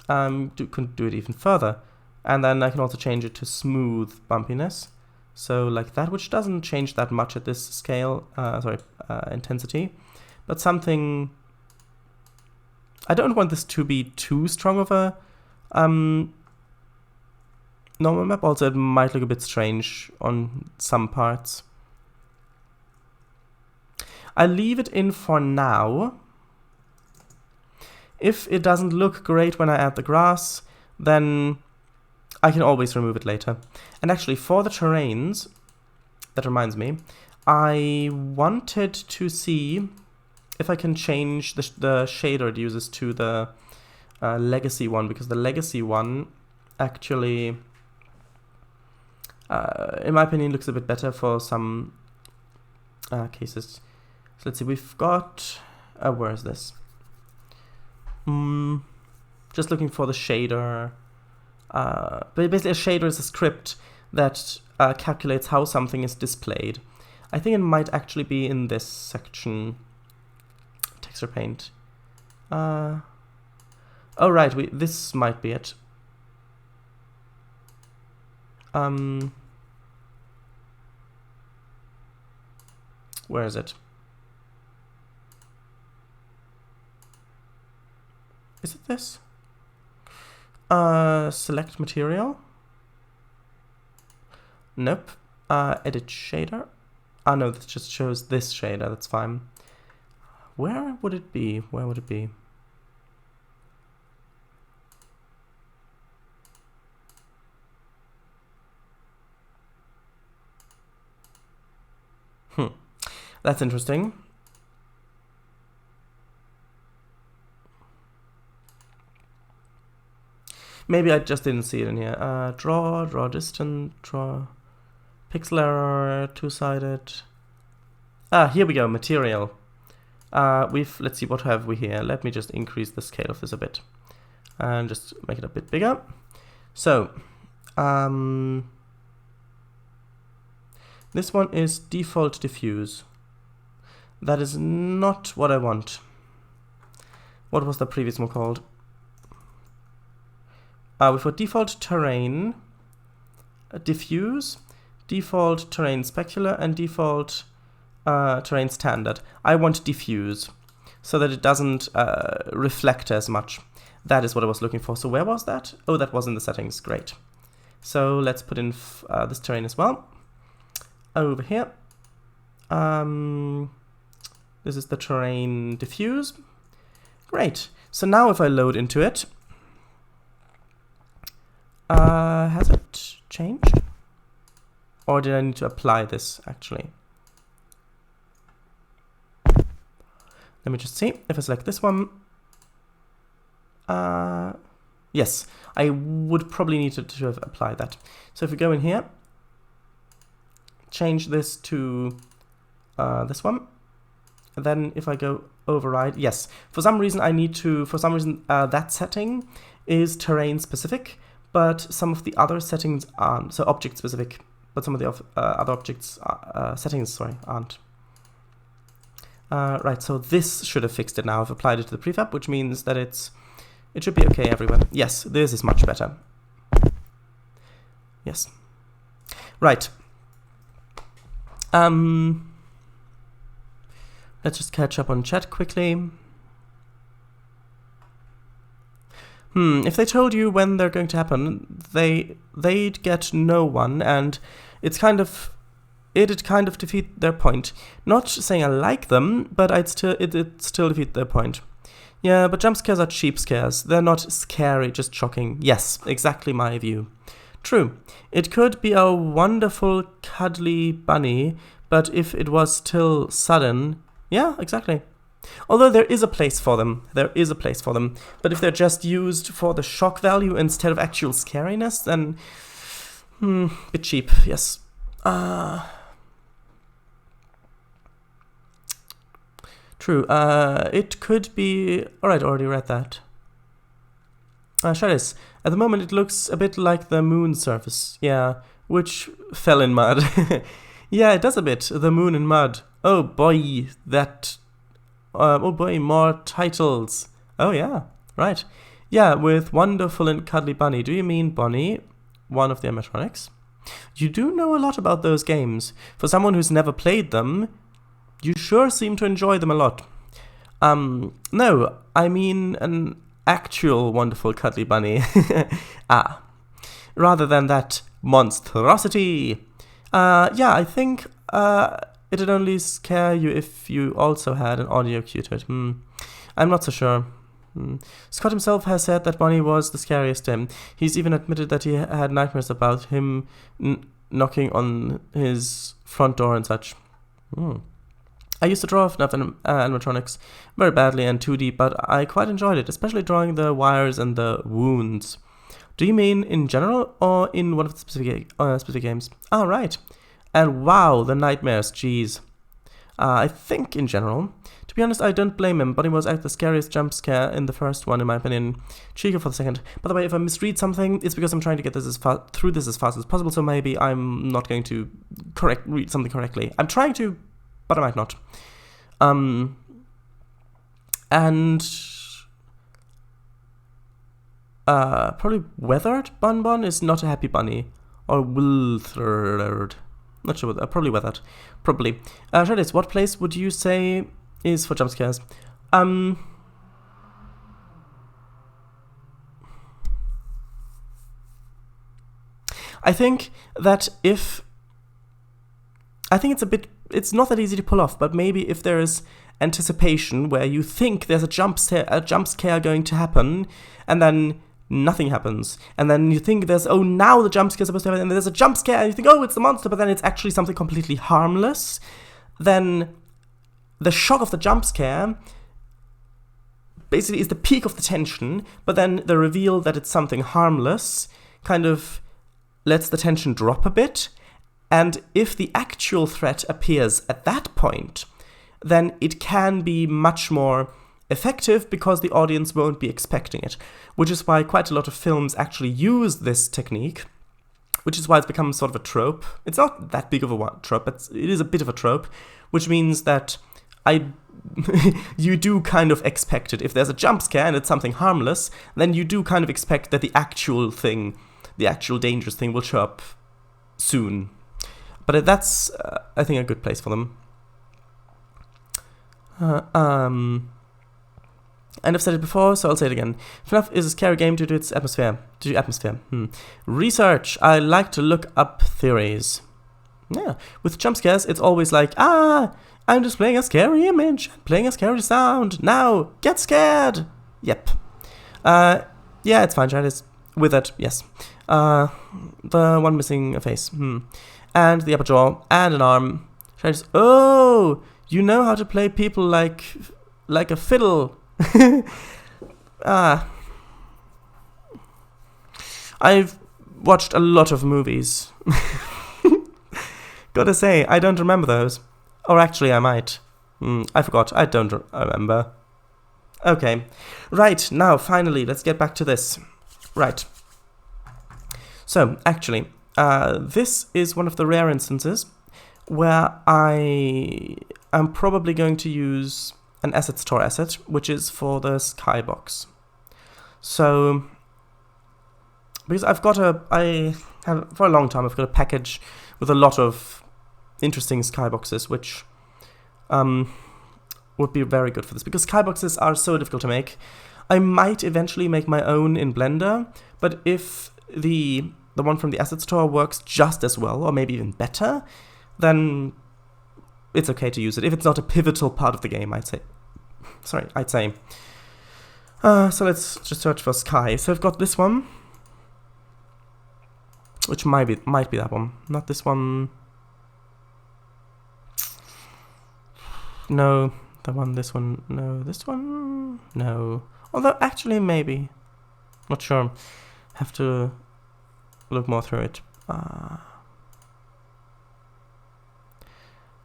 Speaker 1: Can do it even further. And then I can also change it to smooth bumpiness. So like that, which doesn't change that much at this scale, intensity. But something, I don't want this to be too strong of a normal map. Also, it might look a bit strange on some parts. I leave it in for now. If it doesn't look great when I add the grass, then I can always remove it later. And actually, for the terrains, that reminds me, I wanted to see if I can change the shader it uses to the legacy one, because the legacy one actually, in my opinion, looks a bit better for some cases. So let's see, we've got, where is this? Just looking for the shader. But basically a shader is a script that calculates how something is displayed. I think it might actually be in this section. Texture paint. Oh right, this might be it. Where is it? Is it this? Select material. Nope. Edit shader. Ah no, this just shows this shader, that's fine. Where would it be? Where would it be? That's interesting. Maybe I just didn't see it in here. Draw distant, draw pixel error, two-sided. Ah, here we go, material. Let's see, what have we here? Let me just increase the scale of this a bit. And just make it a bit bigger. So, this one is default diffuse. That is not what I want. What was the previous one called? We've got default terrain, diffuse, default terrain specular, and default terrain standard. I want diffuse, so that it doesn't reflect as much. That is what I was looking for. So where was that? Oh, that was in the settings. Great. So let's put in this terrain as well. Over here. This is the terrain diffuse. Great. So now if I load into it, has it changed? Or did I need to apply this actually? Let me just see. If I select this one, yes, I would probably need to have applied that. So if we go in here, change this to this one, and then if I go override, yes, for some reason I need to, that setting is terrain specific, but some of the other settings aren't, so object specific, but some of the other objects settings, sorry, aren't. Right, so this should have fixed it now. I've applied it to the prefab, which means that it should be okay everywhere. Yes, this is much better. Yes. Right. Let's just catch up on chat quickly. If they told you when they're going to happen, they'd get no one, and it'd kind of defeat their point. Not saying I like them, but it'd still defeat their point. Yeah, but jump scares are cheap scares. They're not scary, just shocking. Yes, exactly my view. True. It could be a wonderful, cuddly bunny, but if it was still sudden, yeah, exactly. Although there is a place for them. There is a place for them. But if they're just used for the shock value instead of actual scariness, then bit cheap, yes. True. It could be... Alright, already read that. Shadows. At the moment it looks a bit like the moon surface. Yeah, which fell in mud. Yeah, it does a bit. The moon in mud. Oh boy, that... oh boy, more titles. Oh yeah, right. Yeah, with Wonderful and Cuddly Bunny. Do you mean Bonnie, one of the animatronics? You do know a lot about those games. For someone who's never played them, you sure seem to enjoy them a lot. No, I mean an actual Wonderful Cuddly Bunny. Rather than that monstrosity. Yeah, I think it'd only scare you if you also had an audio cue to it. I'm not so sure. Scott himself has said that Bonnie was the scariest to him. He's even admitted that he had nightmares about him knocking on his front door and such. I used to draw FNAF animatronics very badly and 2D, but I quite enjoyed it, especially drawing the wires and the wounds. Do you mean in general or in one of the specific games? Ah, right. And wow, the nightmares, jeez. I think in general. To be honest, I don't blame him. Bonnie was the scariest jump scare in the first one, in my opinion. Chica for the second. By the way, if I misread something, it's because I'm trying to get this through this as fast as possible, so maybe I'm not going to read something correctly. I'm trying to, but I might not. Probably Weathered Bonbon is not a happy bunny. Or Withered. Not sure, probably Weathered. Probably. Shredis, what place would you say is for jump scares? I think that it's not that easy to pull off, but maybe if there is anticipation where you think there's a jump scare going to happen, and then nothing happens, and then you think now the jump scare is supposed to happen, and there's a jump scare, and you think, oh, it's the monster, but then it's actually something completely harmless, then the shock of the jump scare basically is the peak of the tension, but then the reveal that it's something harmless kind of lets the tension drop a bit, and if the actual threat appears at that point, then it can be much more effective because the audience won't be expecting it, which is why quite a lot of films actually use this technique, which is why it's become sort of a trope. It's not that big of a trope, but it is a bit of a trope, which means that you do kind of expect it. If there's a jump scare and it's something harmless, then you do kind of expect that the actual dangerous thing will show up soon. But that's, I think, a good place for them. And I've said it before, so I'll say it again. FNAF is a scary game due to its atmosphere. Research. I like to look up theories. Yeah, with jump scares, it's always like, I'm just playing a scary image, playing a scary sound. Now, get scared. Yep. Yeah, it's fine, Chad. With it, yes. The one missing a face. And the upper jaw, and an arm. Chad oh, you know how to play people like a fiddle. I've watched a lot of movies. Gotta say, I don't remember those. Or actually, I might. I forgot. I don't remember. Okay. Right, now, finally, let's get back to this. Right. So, actually, this is one of the rare instances where I am probably going to use an asset store asset, which is for the skybox. So, because for a long time, I've got a package with a lot of interesting skyboxes, which would be very good for this, because skyboxes are so difficult to make. I might eventually make my own in Blender, but if the one from the asset store works just as well, or maybe even better, then it's okay to use it, if it's not a pivotal part of the game, I'd say. So let's just search for sky. So I've got this one, which might be that one. Not this one. No, this one. No, this one. No. Although, actually, maybe. Not sure. Have to look more through it.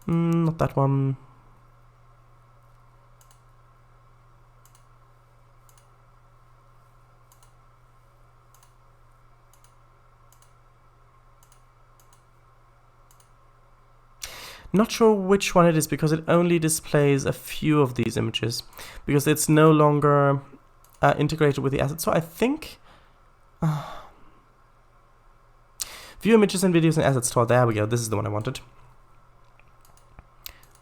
Speaker 1: Not that one. Not sure which one it is, because it only displays a few of these images, because it's no longer integrated with the asset. So I think view images and videos in asset store. There we go. This is the one I wanted.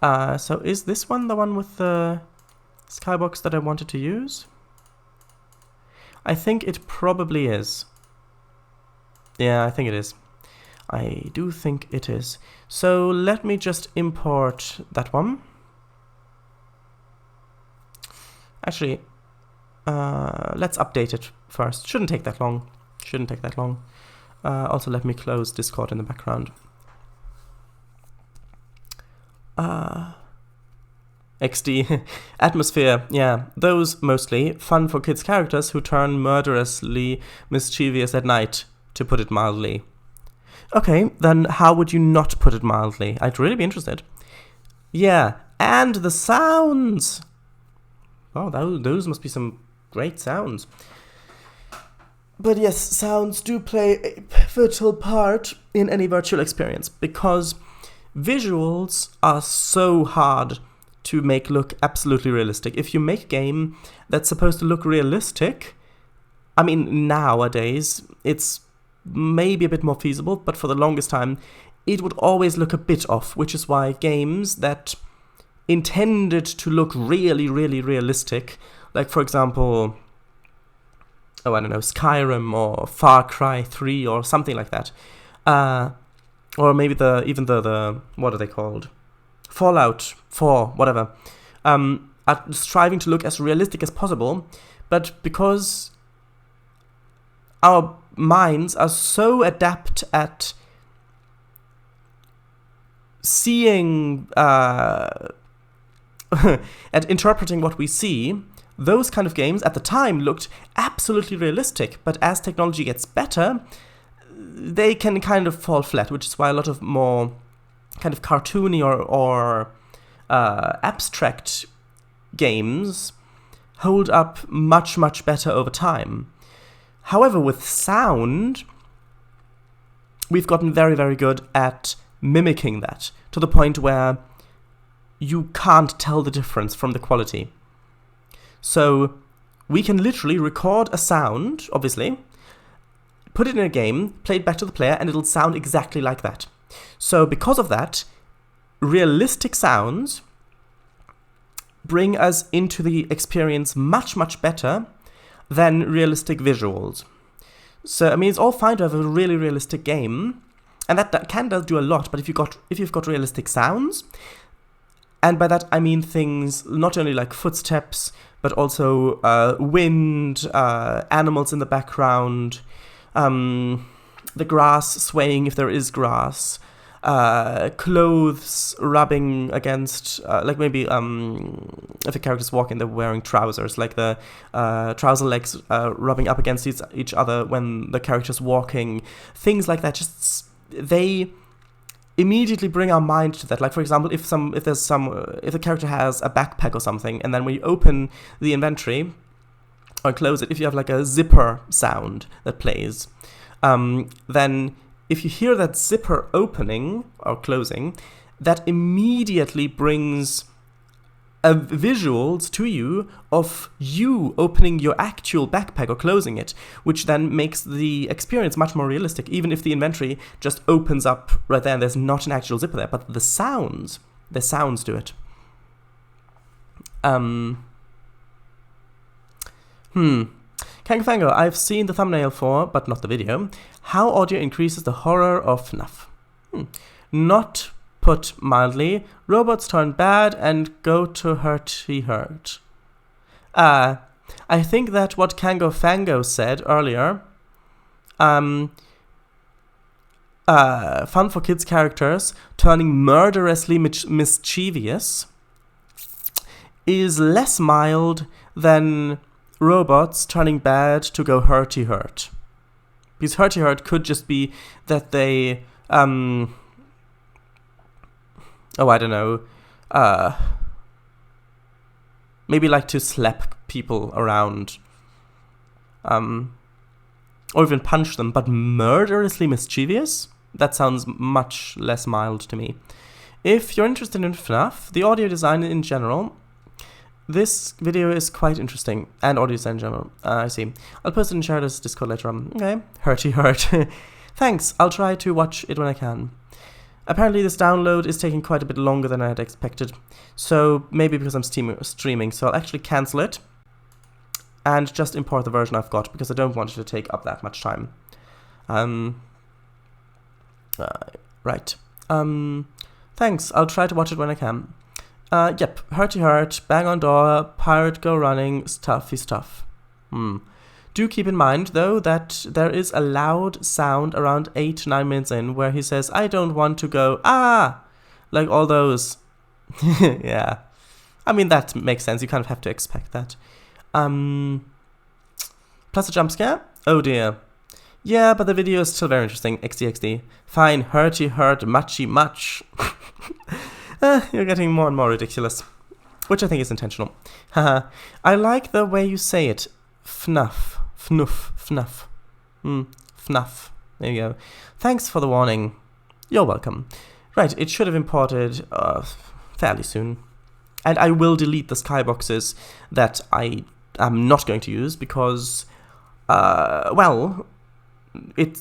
Speaker 1: So is this one the one with the skybox that I wanted to use? I think it probably is. Yeah, I think it is. I do think it is. So let me just import that one. Actually, let's update it first. Shouldn't take that long. Shouldn't take that long. Also, let me close Discord in the background. XD. Atmosphere, yeah. Those mostly fun for kids characters who turn murderously mischievous at night, to put it mildly. Okay, then how would you not put it mildly? I'd really be interested. Yeah, and the sounds! Oh, those must be some great sounds. But yes, sounds do play a pivotal part in any virtual experience, because visuals are so hard to make look absolutely realistic. If you make a game that's supposed to look realistic, I mean, nowadays, it's maybe a bit more feasible, but for the longest time, it would always look a bit off, which is why games that intended to look really, really realistic, like, for example, I don't know, Skyrim or Far Cry 3 or something like that, or maybe even the what are they called? Fallout 4, whatever, are striving to look as realistic as possible, but because our minds are so adept at seeing, at interpreting what we see, those kind of games at the time looked absolutely realistic, but as technology gets better, they can kind of fall flat, which is why a lot of more kind of cartoony or abstract games hold up much, much better over time. However, with sound, we've gotten very, very good at mimicking that, to the point where you can't tell the difference from the quality. So we can literally record a sound, obviously, put it in a game, play it back to the player, and it'll sound exactly like that. So because of that, realistic sounds bring us into the experience much, much better than realistic visuals. So, I mean, it's all fine to have a really realistic game, and that can do a lot, but if you've got realistic sounds, and by that I mean things not only like footsteps, but also wind, animals in the background, the grass swaying if there is grass, clothes rubbing against, like maybe if a character's walking, they're wearing trousers, like the trouser legs rubbing up against each other when the character's walking, things like that. Just they immediately bring our mind to that. Like, for example, if the character has a backpack or something, and then when you open the inventory or close it, if you have like a zipper sound that plays, then if you hear that zipper opening or closing, that immediately brings visuals to you of you opening your actual backpack or closing it, which then makes the experience much more realistic, even if the inventory just opens up right there and there's not an actual zipper there, but the sounds do it. Kangfango, I've seen the thumbnail for, but not the video, how audio increases the horror of FNAF. Not put mildly, robots turn bad and go to hurt. I think that what Kango Fango said earlier, fun for kids characters turning murderously mischievous, is less mild than robots turning bad to go hurt. Because hurt could just be that they, I don't know, maybe like to slap people around, or even punch them, but murderously mischievous? That sounds much less mild to me. If you're interested in FNAF, the audio design in general, this video is quite interesting, and audio design in general, I see. I'll post it in Shard's Discord later on. Okay, hurt. Thanks, I'll try to watch it when I can. Apparently this download is taking quite a bit longer than I had expected, so maybe because I'm streaming, so I'll actually cancel it and just import the version I've got, because I don't want it to take up that much time. Right. Thanks. I'll try to watch it when I can. Yep. Hurty hurt, bang on door, pirate go running, stuffy stuff. Do keep in mind, though, that there is a loud sound around 8-9 minutes in where he says, I don't want to go, like all those. Yeah. I mean, that makes sense. You kind of have to expect that. Plus a jump scare? Oh dear. Yeah, but the video is still very interesting. XD. Fine, hurty hurt, muchy much. You're getting more and more ridiculous. Which I think is intentional. Haha. I like the way you say it. FNUF. FNUF. FNUF. FNUF. There you go. Thanks for the warning. You're welcome. Right, it should have imported fairly soon. And I will delete the skyboxes that I am not going to use because, well,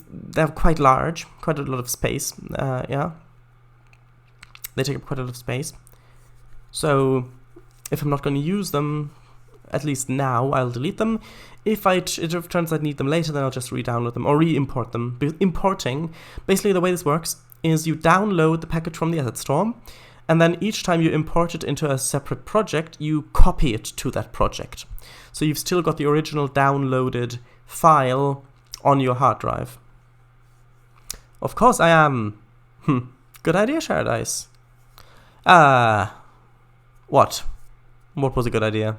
Speaker 1: they're quite large, quite a lot of space, yeah. They take up quite a lot of space. So, if I'm not going to use them, at least now, I'll delete them. If it turns out I need them later, then I'll just re-download them or re-import them. Because importing, basically the way this works is you download the package from the asset store, and then each time you import it into a separate project, you copy it to that project. So you've still got the original downloaded file on your hard drive. Of course I am. Good idea, Sharedice. What? What was a good idea?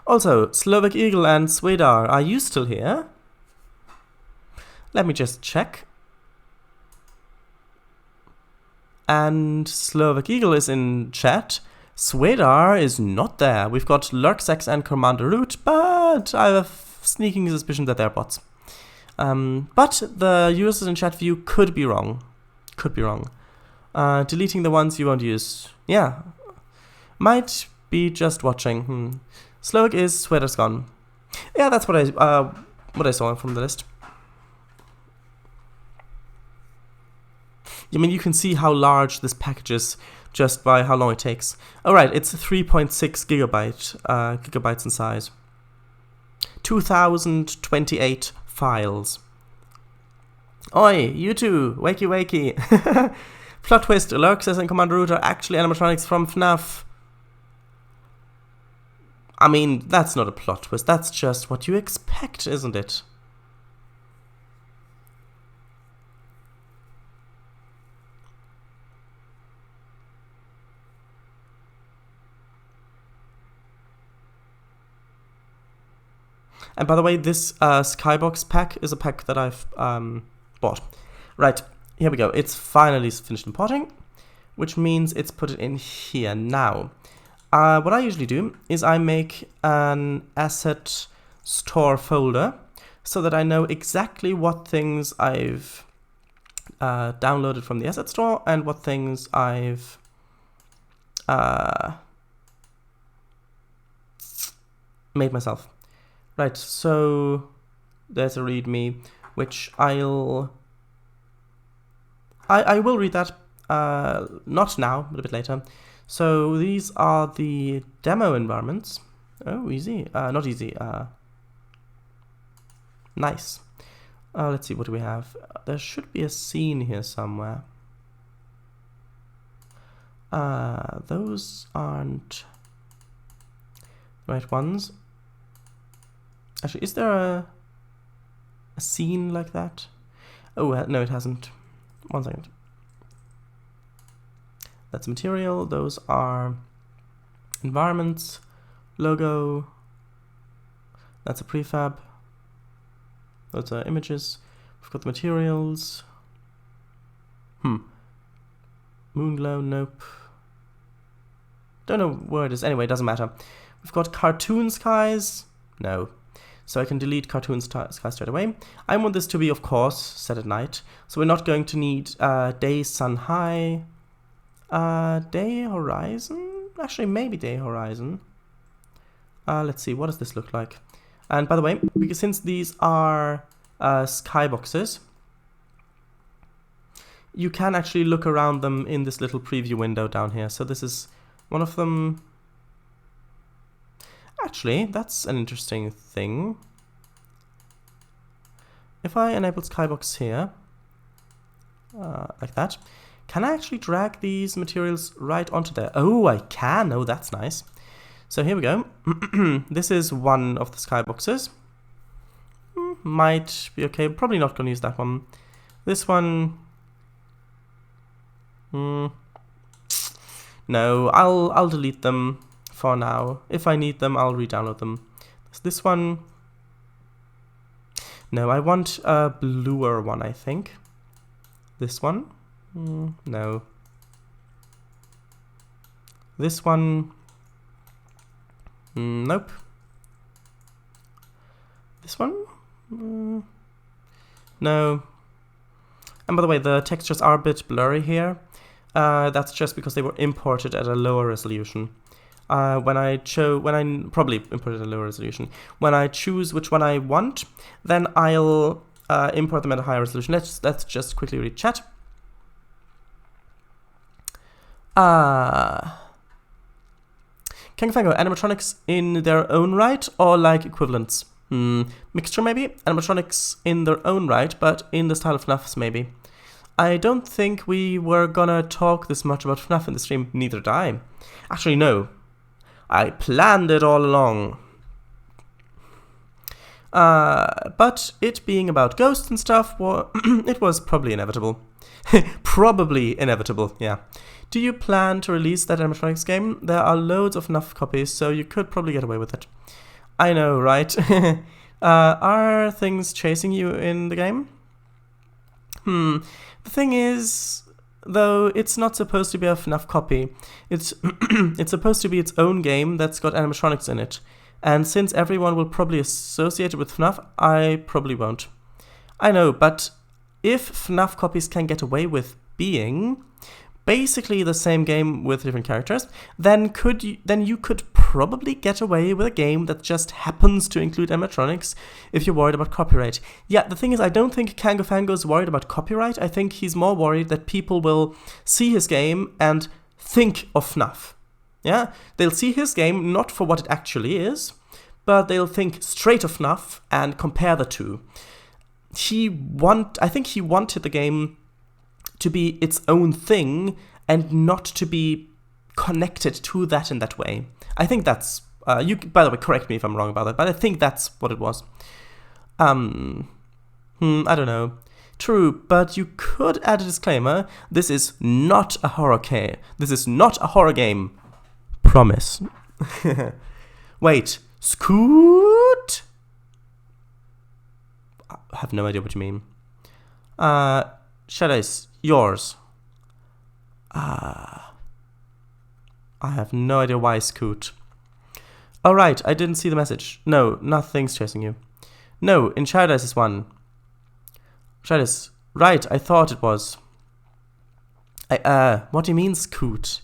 Speaker 1: Also, Slovak Eagle and Swedar, are you still here? Let me just check. And Slovak Eagle is in chat. Swedar is not there. We've got Lurksex and Commander Root, but I have a sneaking suspicion that they're bots. But the users in chat view could be wrong. Could be wrong. Deleting the ones you won't use. Yeah. Might be just watching. Slovak is Sweater's gone. Yeah, that's what I saw from the list. I mean, you can see how large this package is just by how long it takes. Alright, it's 3.6 gigabytes in size. 2028 files. Oi, you two, wakey wakey. Plot twist, Lurksex and Commander Root are actually animatronics from FNAF. I mean, that's not a plot twist, that's just what you expect, isn't it? And by the way, this Skybox pack is a pack that I've bought. Right, here we go. It's finally finished importing, which means it's put it in here now. What I usually do is I make an asset store folder so that I know exactly what things I've downloaded from the asset store and what things I've made myself. Right, so there's a readme, which I will read that, not now, but a bit later. So these are the demo environments. Oh, easy. Not easy. Nice. Let's see, what do we have? There should be a scene here somewhere. Those aren't the right ones. Actually, is there a scene like that? Oh, no, it hasn't. 1 second. That's material. Those are environments, logo. That's a prefab. Those are images. We've got the materials. Moonglow, nope. Don't know where it is. Anyway, it doesn't matter. We've got cartoon skies. No. So I can delete cartoon skies straight away. I want this to be, of course, set at night. So we're not going to need day, sun, high. Day horizon? Actually, maybe day horizon. Let's see, what does this look like? And by the way, because since these are skyboxes, you can actually look around them in this little preview window down here. So this is one of them. Actually, that's an interesting thing. If I enable Skybox here, like that, can I actually drag these materials right onto there? Oh, I can. Oh, that's nice. So here we go. This is one of the skyboxes. Might be okay. Probably not going to use that one. This one. No, I'll delete them for now. If I need them, I'll re-download them. So this one. No, I want a bluer one, I think. This one. No. This one. Nope. This one? No. And by the way, the textures are a bit blurry here. That's just because they were imported at a lower resolution. When I probably imported at a lower resolution. When I choose which one I want, then I'll import them at a higher resolution. Let's just quickly read chat. Kangafango, animatronics in their own right or like equivalents? Mixture maybe? Animatronics in their own right, but in the style of FNAFs maybe. I don't think we were gonna talk this much about FNAF in the stream, neither did I. Actually, no. I planned it all along. But it being about ghosts and stuff, it was probably inevitable. Probably inevitable, yeah. Do you plan to release that animatronics game? There are loads of FNAF copies, so you could probably get away with it. I know, right? Are things chasing you in the game? The thing is, though, it's not supposed to be a FNAF copy. It's supposed to be its own game that's got animatronics in it. And since everyone will probably associate it with FNAF, I probably won't. I know, but if FNAF copies can get away with being basically the same game with different characters, then you could probably get away with a game that just happens to include animatronics if you're worried about copyright. Yeah, the thing is, I don't think Kangafango is worried about copyright. I think he's more worried that people will see his game and think of FNAF. Yeah, they'll see his game not for what it actually is, but they'll think straight of FNAF and compare the two. I think he wanted the game to be its own thing and not to be connected to that in that way. I think that's by the way, correct me if I'm wrong about that, but I think that's what it was. I don't know. True, but you could add a disclaimer. This is not a horror game. This is not a horror game. Promise. Wait, Scoot? I have no idea what you mean. Shadows, yours. I have no idea why Scoot. Oh right, I didn't see the message. No, nothing's chasing you. No, in Shadows is one. Shadows, right, I thought it was. What do you mean Scoot?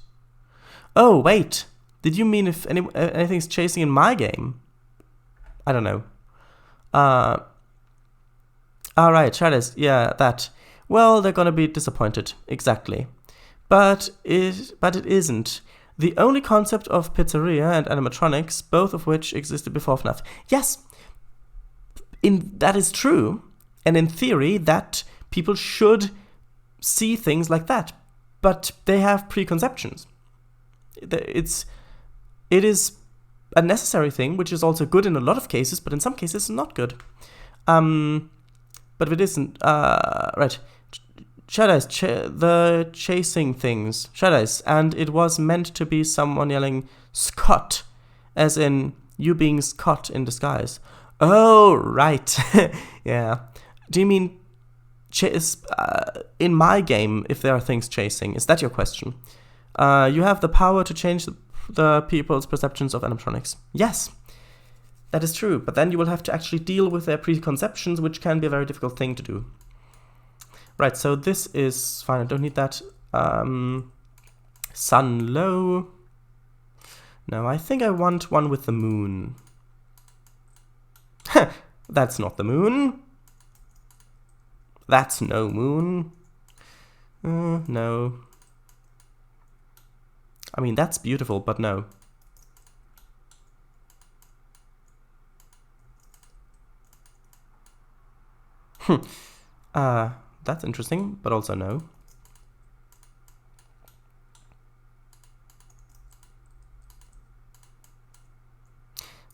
Speaker 1: Oh, wait. Did you mean if anything's chasing in my game? I don't know. Alright, Shadows, yeah, that. Well, they're gonna be disappointed, exactly. But it isn't. The only concept of pizzeria and animatronics, both of which existed before FNAF. Yes, that is true, and in theory, that people should see things like that. But they have preconceptions. It is a necessary thing, which is also good in a lot of cases, but in some cases, not good. But if it isn't, right. Shadows, the chasing things. Shadows, and it was meant to be someone yelling Scott, as in you being Scott in disguise. Oh, right. Yeah. Do you mean in my game, if there are things chasing? Is that your question? You have the power to change the people's perceptions of animatronics. Yes, that is true, but then you will have to actually deal with their preconceptions, which can be a very difficult thing to do. Right, so this is fine. I don't need that. Sun low. No, I think I want one with the moon. That's not the moon. That's no moon. No. I mean, that's beautiful, but no. That's interesting, but also no.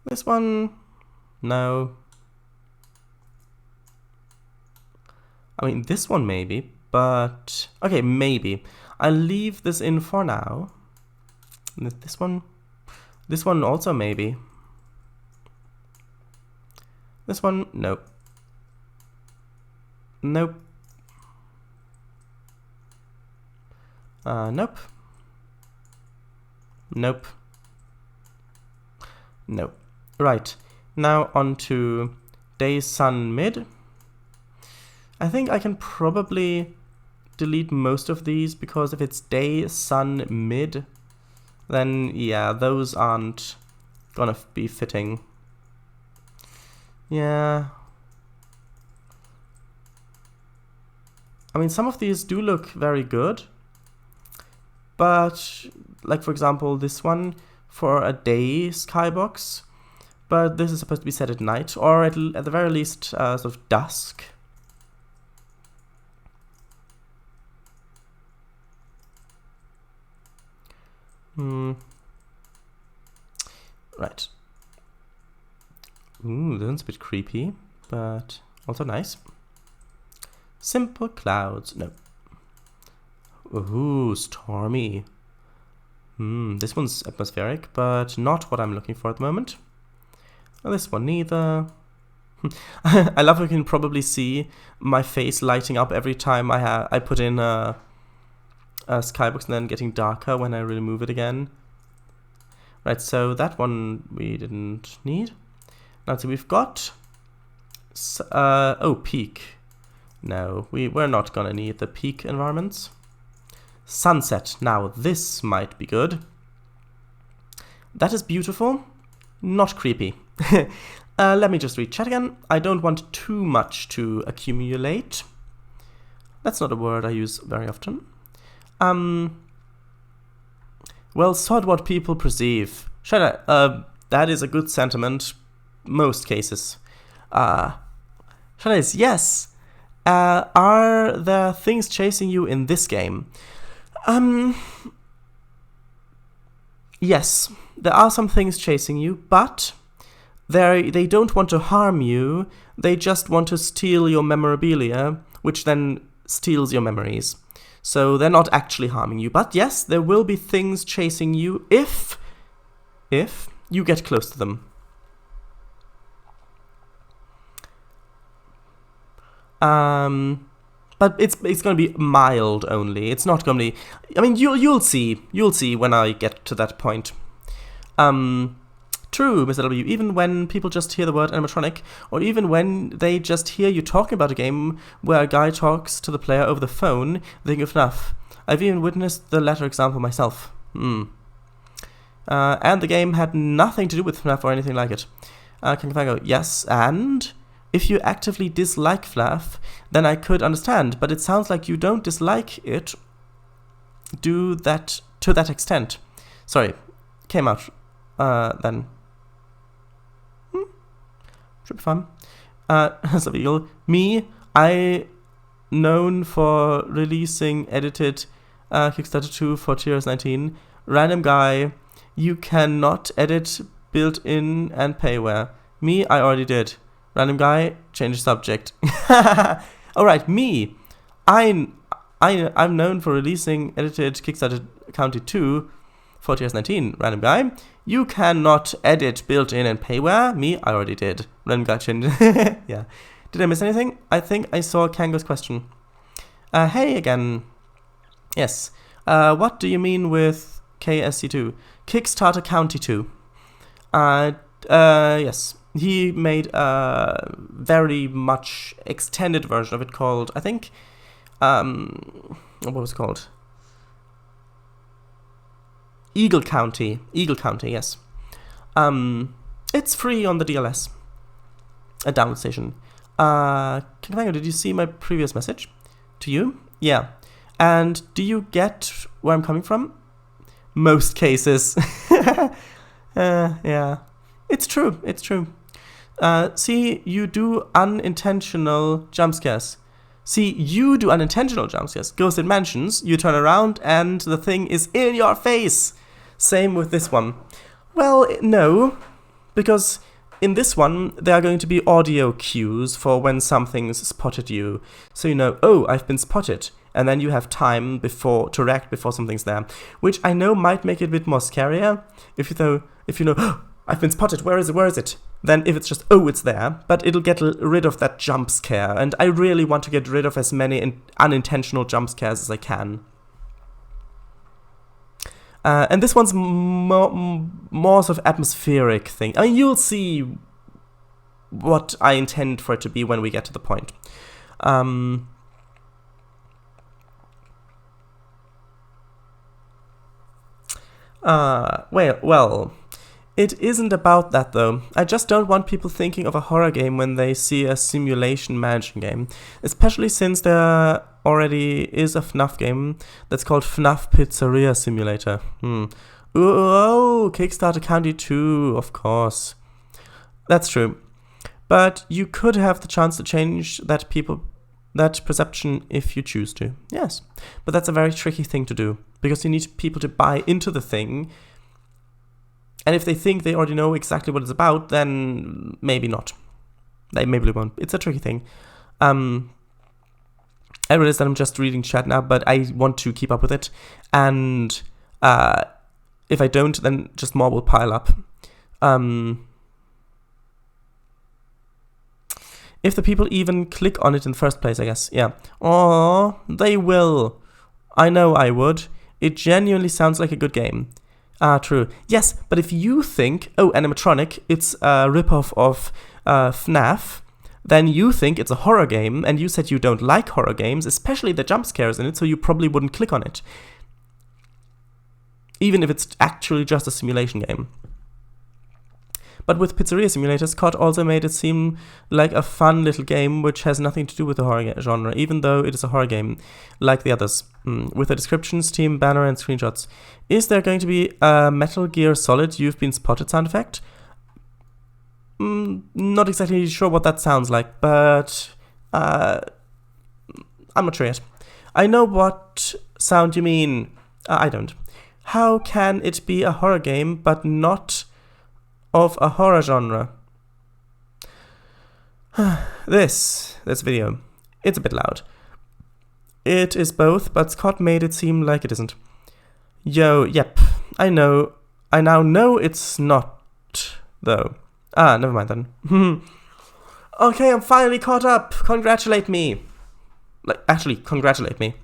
Speaker 1: This one, no. I mean, this one maybe, but... Okay, maybe. I'll leave this in for now. This one also maybe. This one, nope. Nope. Nope. Nope. Nope. Right. Now on to day, sun, mid. I think I can probably delete most of these, because if it's day, sun, mid, then yeah, those aren't gonna be fitting. Yeah. I mean, some of these do look very good, but like for example this one for a day skybox, but this is supposed to be set at night, or at the very least sort of dusk. Right. Ooh, this one's a bit creepy, but also nice. Simple clouds. No. Ooh, stormy. This one's atmospheric, but not what I'm looking for at the moment. Well, this one neither. I love how you can probably see my face lighting up every time I put in a skybox and then getting darker when I remove it again. Right, so that one we didn't need. Now, so we've got... oh, peak. No, we're not gonna need the peak environments. Sunset. Now, this might be good. That is beautiful. Not creepy. Let me just read chat again. I don't want too much to accumulate. That's not a word I use very often. Well, sod what people perceive. Shut up. That is a good sentiment. Most cases. Shut yes. Are there things chasing you in this game? Yes, there are some things chasing you, but they don't want to harm you. They just want to steal your memorabilia, which then steals your memories. So they're not actually harming you. But yes, there will be things chasing you if you get close to them. But it's going to be mild only. It's not going to be... I mean, you'll see when I get to that point. True, Mr. W. Even when people just hear the word animatronic, or even when they just hear you talking about a game where a guy talks to the player over the phone, they think of FNAF. I've even witnessed the latter example myself. And the game had nothing to do with FNAF or anything like it. King Fango, yes, and... if you actively dislike FNAF, then I could understand, but it sounds like you don't dislike it to that extent. Sorry, came out then. Should be fun. So me, I known for releasing edited Kickstarter 2 for Tiers 19. Random guy, you cannot edit built-in and payware. Me, I already did. Random guy, change subject. Alright, me. I'm known for releasing edited Kickstarter County 2 for Tiers 19. Random guy, you cannot edit built-in and payware. Me, I already did. Random guy, change. Yeah. Did I miss anything? I think I saw Kango's question. Hey again. Yes. What do you mean with KSC2? Kickstarter County 2. Yes. He made a very much extended version of it called, I think, what was it called? Eagle County, yes. It's free on the DLS, a download station. Did you see my previous message to you? Yeah. And do you get where I'm coming from? Most cases. Yeah. It's true. It's true. See, you do unintentional jump scares. See, you do unintentional jump scares. Ghost in Mansions, you turn around and the thing is in your face. Same with this one. Well, no, because in this one, there are going to be audio cues for when something's spotted you. So you know, oh, I've been spotted. And then you have time to react before something's there. Which I know might make it a bit more scarier. If you know, oh, I've been spotted, where is it? Then if it's just, oh, it's there. But it'll get rid of that jump scare. And I really want to get rid of as many unintentional jump scares as I can. And this one's more sort of atmospheric thing. I mean, you'll see what I intend for it to be when we get to the point. Well, it isn't about that though. I just don't want people thinking of a horror game when they see a simulation managing game. Especially since there already is a FNAF game that's called FNAF Pizzeria Simulator. Oh, Kickstarter County 2, of course. That's true. But you could have the chance to change that perception if you choose to. Yes. But that's a very tricky thing to do. Because you need people to buy into the thing. And if they think they already know exactly what it's about, then maybe not. They maybe won't. It's a tricky thing. I realize that I'm just reading chat now, but I want to keep up with it. And if I don't, then just more will pile up. If the people even click on it in the first place, I guess. Yeah. Oh, they will. I know I would. It genuinely sounds like a good game. True. Yes, but if you think, oh, animatronic, it's a ripoff of FNAF, then you think it's a horror game, and you said you don't like horror games, especially the jump scares in it, so you probably wouldn't click on it. Even if it's actually just a simulation game. But with Pizzeria Simulator, Scott also made it seem like a fun little game which has nothing to do with the horror genre, even though it is a horror game, like the others, with a description, Steam, banner, and screenshots. Is there going to be a Metal Gear Solid You've Been Spotted sound effect? Not exactly sure what that sounds like, but I'm not sure yet. I know what sound you mean. I don't. How can it be a horror game, but not of a horror genre? This video. It's a bit loud. It is both, but Scott made it seem like it isn't. Yep. I know. I now know it's not, though. Never mind then. Okay, I'm finally caught up. Congratulate me. Actually, congratulate me.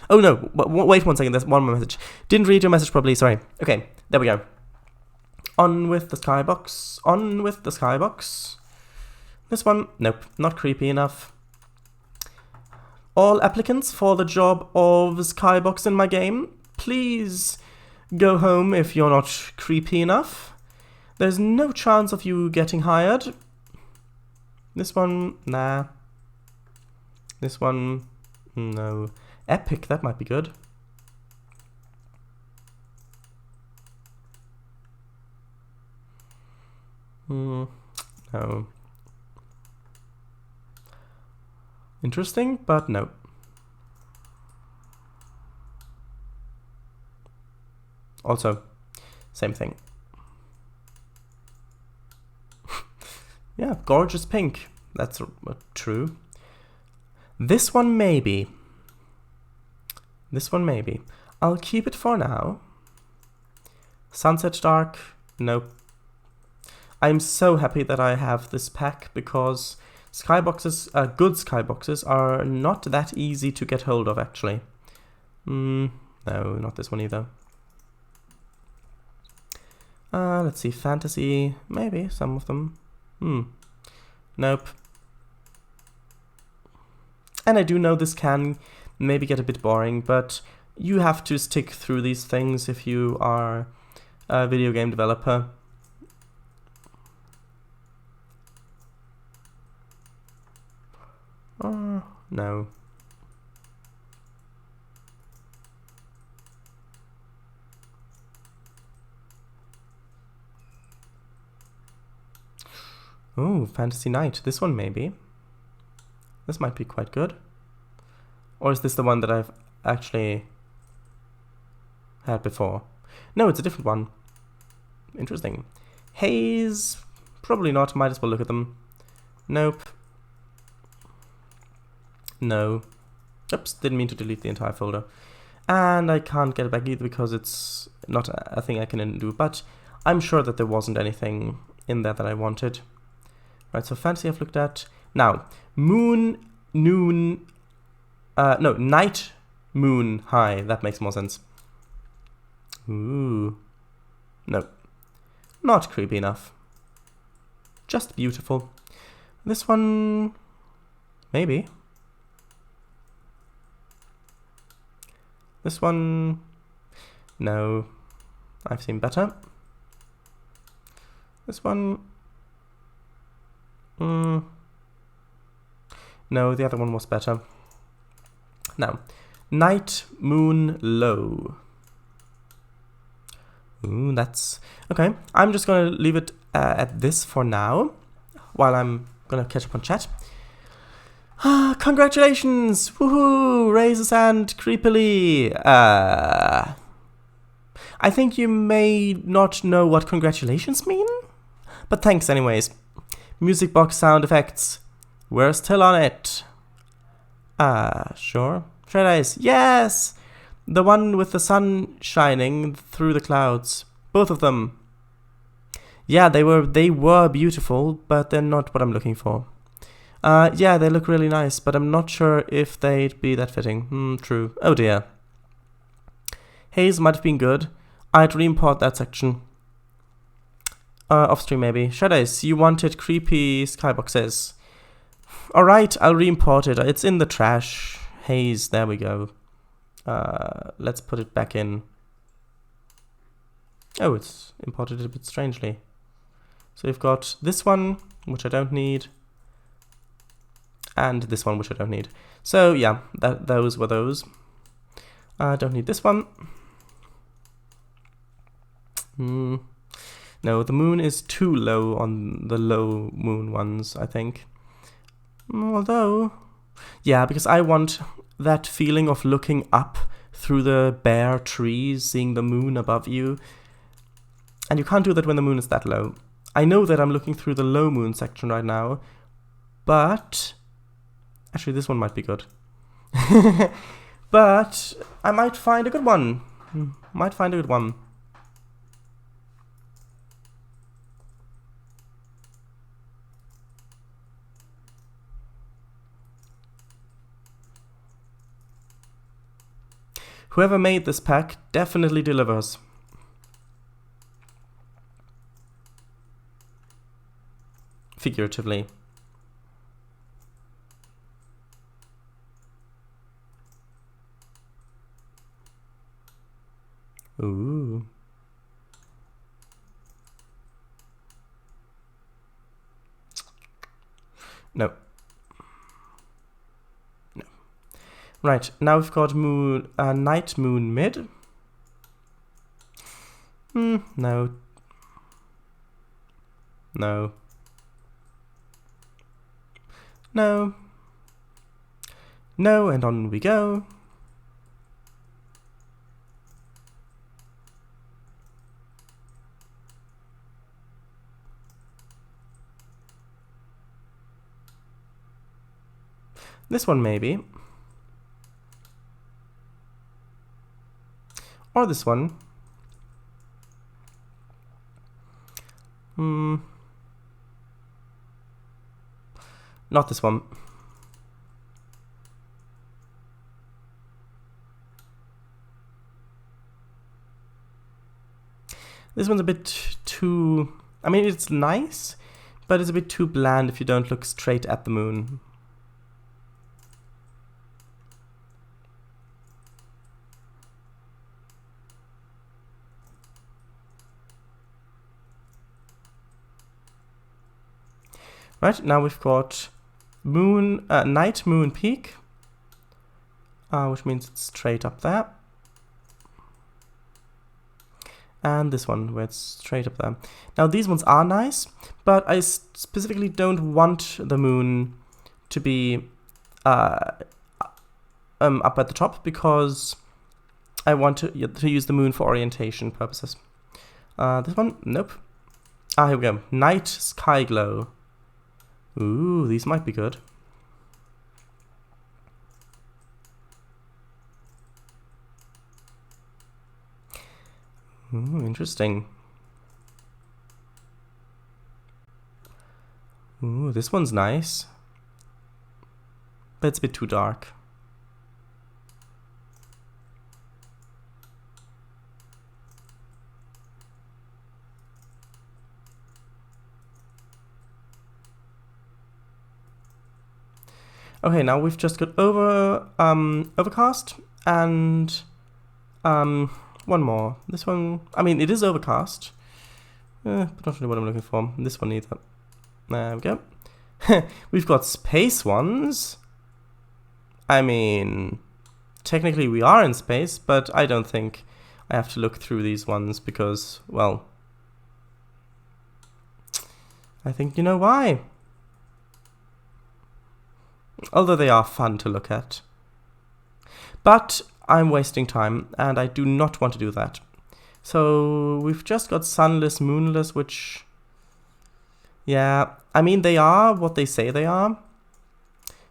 Speaker 1: Oh no, wait 1 second, there's one more message. Didn't read your message properly, sorry. Okay, there we go. On with the skybox. On with the skybox. This one, nope, not creepy enough. All applicants for the job of skybox in my game, please go home if you're not creepy enough. There's no chance of you getting hired. This one, nah. This one, no. Epic, that might be good. No. Interesting, but no. Also, same thing. Yeah, gorgeous pink. That's true. This one maybe. This one maybe. I'll keep it for now. Sunset Dark, nope. I'm so happy that I have this pack because skyboxes, good skyboxes, are not that easy to get hold of actually. No, not this one either. Let's see, fantasy, maybe some of them. Nope. And I do know this can maybe get a bit boring, but you have to stick through these things if you are a video game developer. No. Oh, Fantasy Knight. This one maybe. This might be quite good. Or is this the one that I've actually had before? No, it's a different one. Interesting. Haze. Probably not. Might as well look at them. Nope. No. Oops, didn't mean to delete the entire folder. And I can't get it back either because it's not a thing I can undo, but I'm sure that there wasn't anything in there that I wanted. Right, so Fantasy I've looked at. Now, Moon, Noon, no, Night, Moon, High. That makes more sense. Ooh. No. Not creepy enough. Just beautiful. This one, maybe. This one, no. I've seen better. This one, no, the other one was better. Now, Night, Moon, Low. Ooh, that's... Okay, I'm just going to leave it at this for now, while I'm going to catch up on chat. Congratulations! Woohoo! Raise a hand creepily. I think you may not know what congratulations mean, but thanks anyways. Music box sound effects. We're still on it. Sure. Shred Eyes. Yes! The one with the sun shining through the clouds. Both of them. Yeah, they were beautiful, but they're not what I'm looking for. Yeah, they look really nice, but I'm not sure if they'd be that fitting. True. Oh dear. Haze might have been good. I'd re-import that section. Off stream maybe. Shred Eyes, you wanted creepy skyboxes. Alright, I'll re-import it. It's in the trash. Haze, there we go. Let's put it back in. Oh, it's imported a bit strangely. So we've got this one, which I don't need, and this one, which I don't need. So yeah, those were those. I don't need this one. No, the moon is too low on the low moon ones, I think. Although, yeah, because I want that feeling of looking up through the bare trees, seeing the moon above you. And you can't do that when the moon is that low. I know that I'm looking through the low moon section right now, but actually this one might be good. But I might find a good one. Might find a good one. Whoever made this pack definitely delivers. Figuratively. Ooh. No. No. Right, now we've got moon, night, moon, mid. No. No. No. No, and on we go. This one maybe. Or this one. Not this one. This one's a bit too... I mean, it's nice, but it's a bit too bland if you don't look straight at the moon. Right, now we've got moon, night, moon, peak, which means it's straight up there. and this one where it's straight up there. Now these ones are nice, but I specifically don't want the moon to be up at the top because I want to use the moon for orientation purposes. This one, nope. Here we go. Night sky glow. Ooh, these might be good. Ooh, interesting. Ooh, this one's nice. But it's a bit too dark. Okay, now we've just got overcast and one more. This one, I mean, it is overcast, but not really what I'm looking for. This one either. There we go. We've got space ones. I mean, technically we are in space, but I don't think I have to look through these ones because, well, I think you know why. Although they are fun to look at. But I'm wasting time, and I do not want to do that. So we've just got sunless, moonless, which... yeah, I mean, they are what they say they are.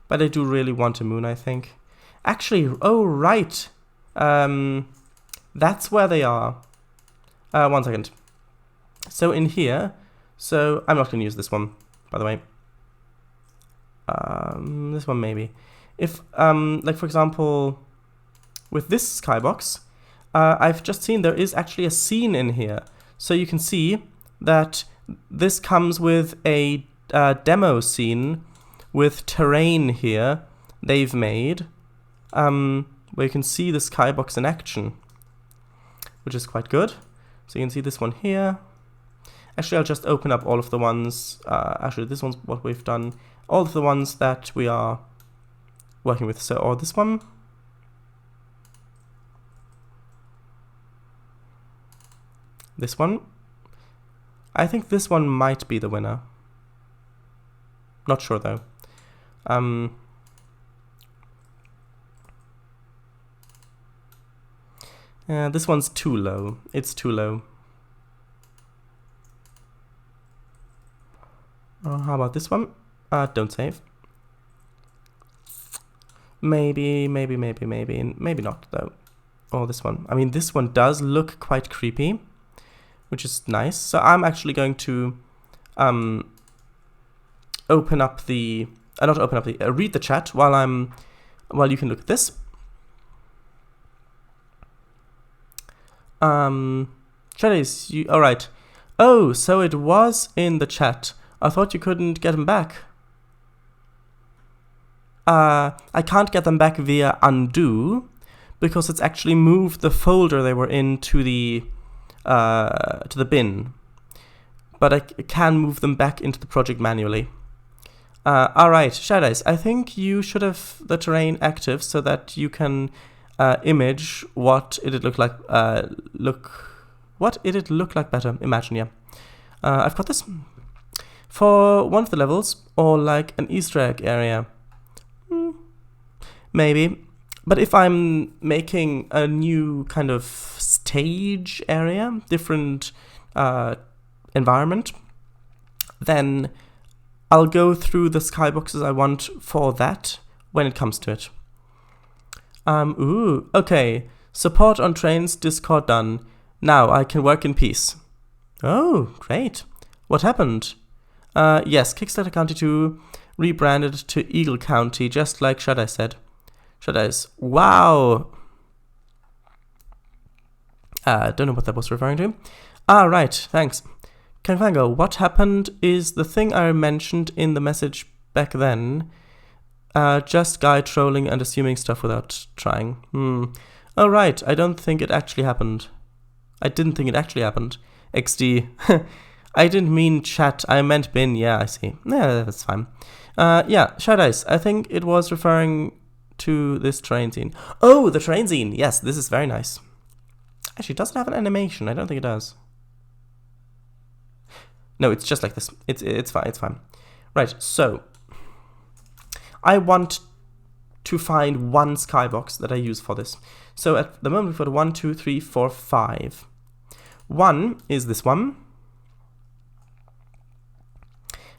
Speaker 1: But I do really want a moon, I think. Actually, oh, right. That's where they are. 1 second. So in here... so I'm not going to use this one, by the way. This one maybe. If, like for example, with this skybox, I've just seen there is actually a scene in here. So you can see that this comes with a demo scene with terrain here they've made, where you can see the skybox in action, which is quite good. So you can see this one here. Actually, I'll just open up all of the ones. Actually, this one's what we've done. All of the ones that we are working with. So, or this one. This one. I think this one might be the winner. Not sure though. This one's too low. It's too low. How about this one? Don't save. Maybe not though. Or this one. I mean, this one does look quite creepy, which is nice. So I'm actually going to open up the, not open up the, read the chat while you can look at this. Shreddies, you, all right. Oh, so it was in the chat. I thought you couldn't get them back. I can't get them back via undo because it's actually moved the folder they were in to the bin. But I can move them back into the project manually. Alright, Shadowdice, I think you should have the terrain active so that you can image what it'd look like. What it'd look like better. Imagine, yeah. I've got this. For one of the levels, or like an Easter egg area. Maybe. But if I'm making a new kind of stage area, different environment, then I'll go through the skyboxes I want for that when it comes to it. Ooh, okay. Support on trains, Discord done. Now I can work in peace. Oh, great. What happened? Yes, Kickstarter County 2 rebranded to Eagle County, just like Shadai said. Shadai's, wow! Don't know what that was referring to. Ah, right, thanks. Kanfango, what happened is the thing I mentioned in the message back then. Just guy trolling and assuming stuff without trying. Oh, right, I don't think it actually happened. I didn't think it actually happened. XD. I didn't mean chat, I meant bin, yeah, I see. Yeah, that's fine. Yeah, Shadice, I think it was referring to this train scene. Oh, the train scene, yes, this is very nice. Actually, does it have an animation? I don't think it does. No, it's just like this. It's fine. It's fine. Right. So I want to find one skybox that I use for this. So at the moment we've got 1, 2, 3, 4, 5. 1 is this one.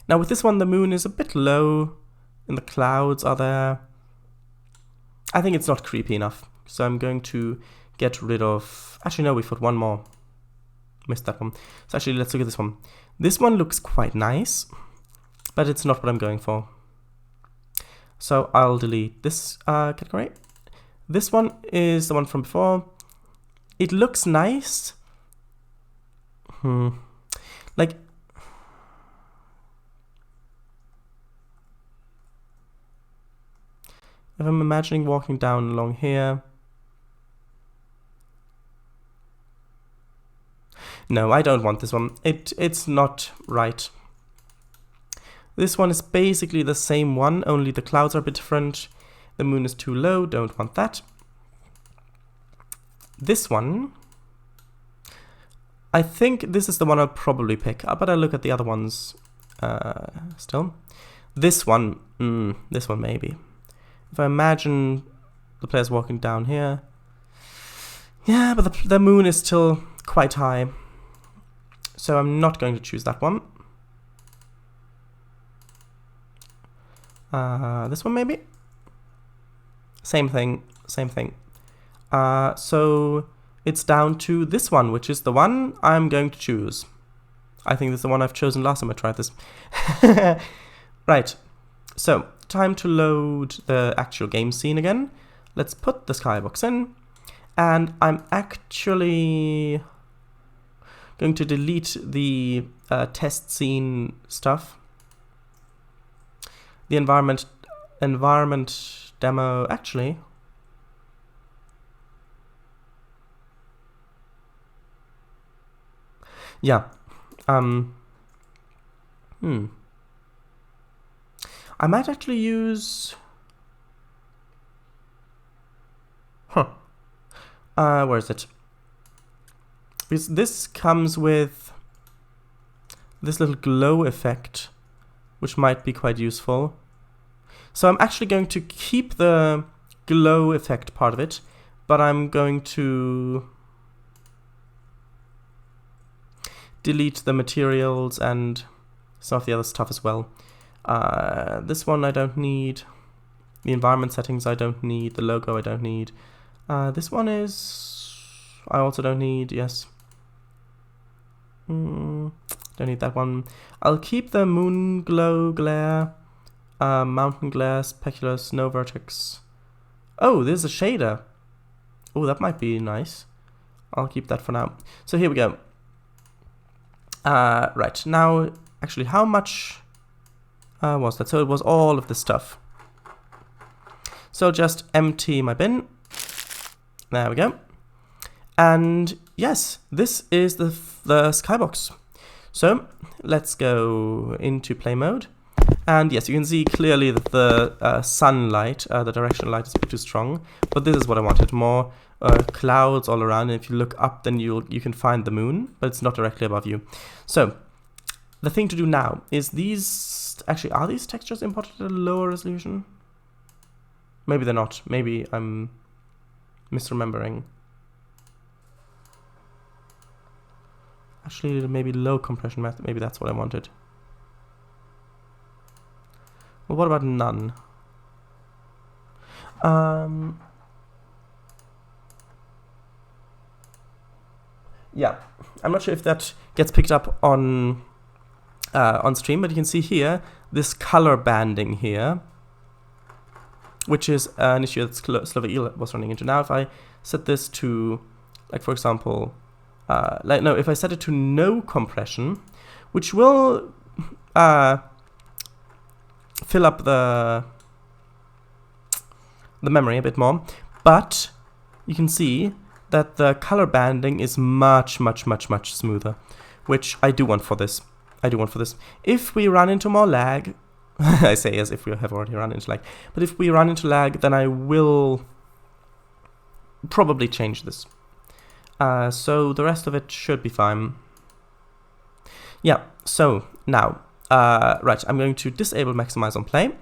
Speaker 1: Now with this one, the moon is a bit low, and the clouds are there. I think it's not creepy enough, so I'm going to get rid of... Actually, no, we've got one more. Missed that one. So actually, let's look at this one. This one looks quite nice, but it's not what I'm going for. So I'll delete this category. This one is the one from before. It looks nice. Like... If I'm imagining walking down along here... No, I don't want this one. It's not right. This one is basically the same one, only the clouds are a bit different. The moon is too low, don't want that. This one... I think this is the one I'll probably pick, but I'll look at the other ones still. This one maybe. If I imagine the players walking down here... Yeah, but the moon is still quite high. So I'm not going to choose that one. This one maybe? Same thing, same thing. So it's down to this one, which is the one I'm going to choose. I think this is the one I've chosen last time I tried this. Right, so time to load the actual game scene again. Let's put the skybox in. And I'm actually going to delete the test scene stuff. The environment demo, actually. Yeah. I might actually use... where is it? Because this comes with this little glow effect, which might be quite useful. So I'm actually going to keep the glow effect part of it, but I'm going to delete the materials and some of the other stuff as well. This one I don't need. The environment settings I don't need. The logo I don't need. This one is... I also don't need, yes. Don't need that one. I'll keep the moon glow glare, mountain glare, specular, snow vertex. Oh, there's a shader. Oh, that might be nice. I'll keep that for now. So here we go. Right, now, actually, how much was that? So it was all of this stuff. So just empty my bin. There we go. And yes, this is the skybox. So let's go into play mode. And yes, you can see clearly that the sunlight, the directional light is a bit too strong. But this is what I wanted, more clouds all around. And if you look up, then you can find the moon, but it's not directly above you. So the thing to do now is these... Actually, are these textures imported at a lower resolution? Maybe they're not. Maybe I'm misremembering. Actually, maybe low compression method. Maybe that's what I wanted. Well, what about none? Yeah, I'm not sure if that gets picked up on stream, but you can see here this color banding here, which is an issue that Slovak was running into. Now, if I set this to, like, for example, if I set it to no compression, which will fill up the memory a bit more, but you can see that the color banding is much smoother, which I do want for this. If we run into more lag, I say as if we have already run into lag, but if we run into lag, then I will probably change this. So the rest of it should be fine. Yeah, so now, right, I'm going to disable maximize on play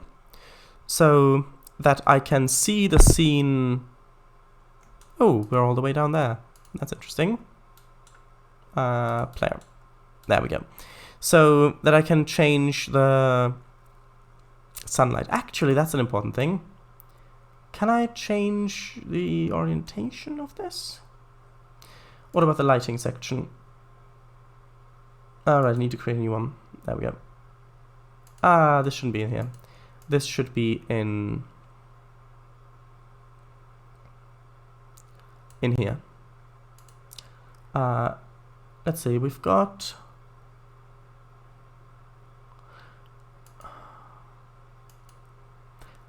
Speaker 1: so that I can see the scene. Oh, we're all the way down there. That's interesting. Player. There we go. So that I can change the sunlight. Actually, that's an important thing. Can I change the orientation of this? What about the lighting section? Alright, I need to create a new one. There we go. This shouldn't be in here. This should be in here. Let's see, we've got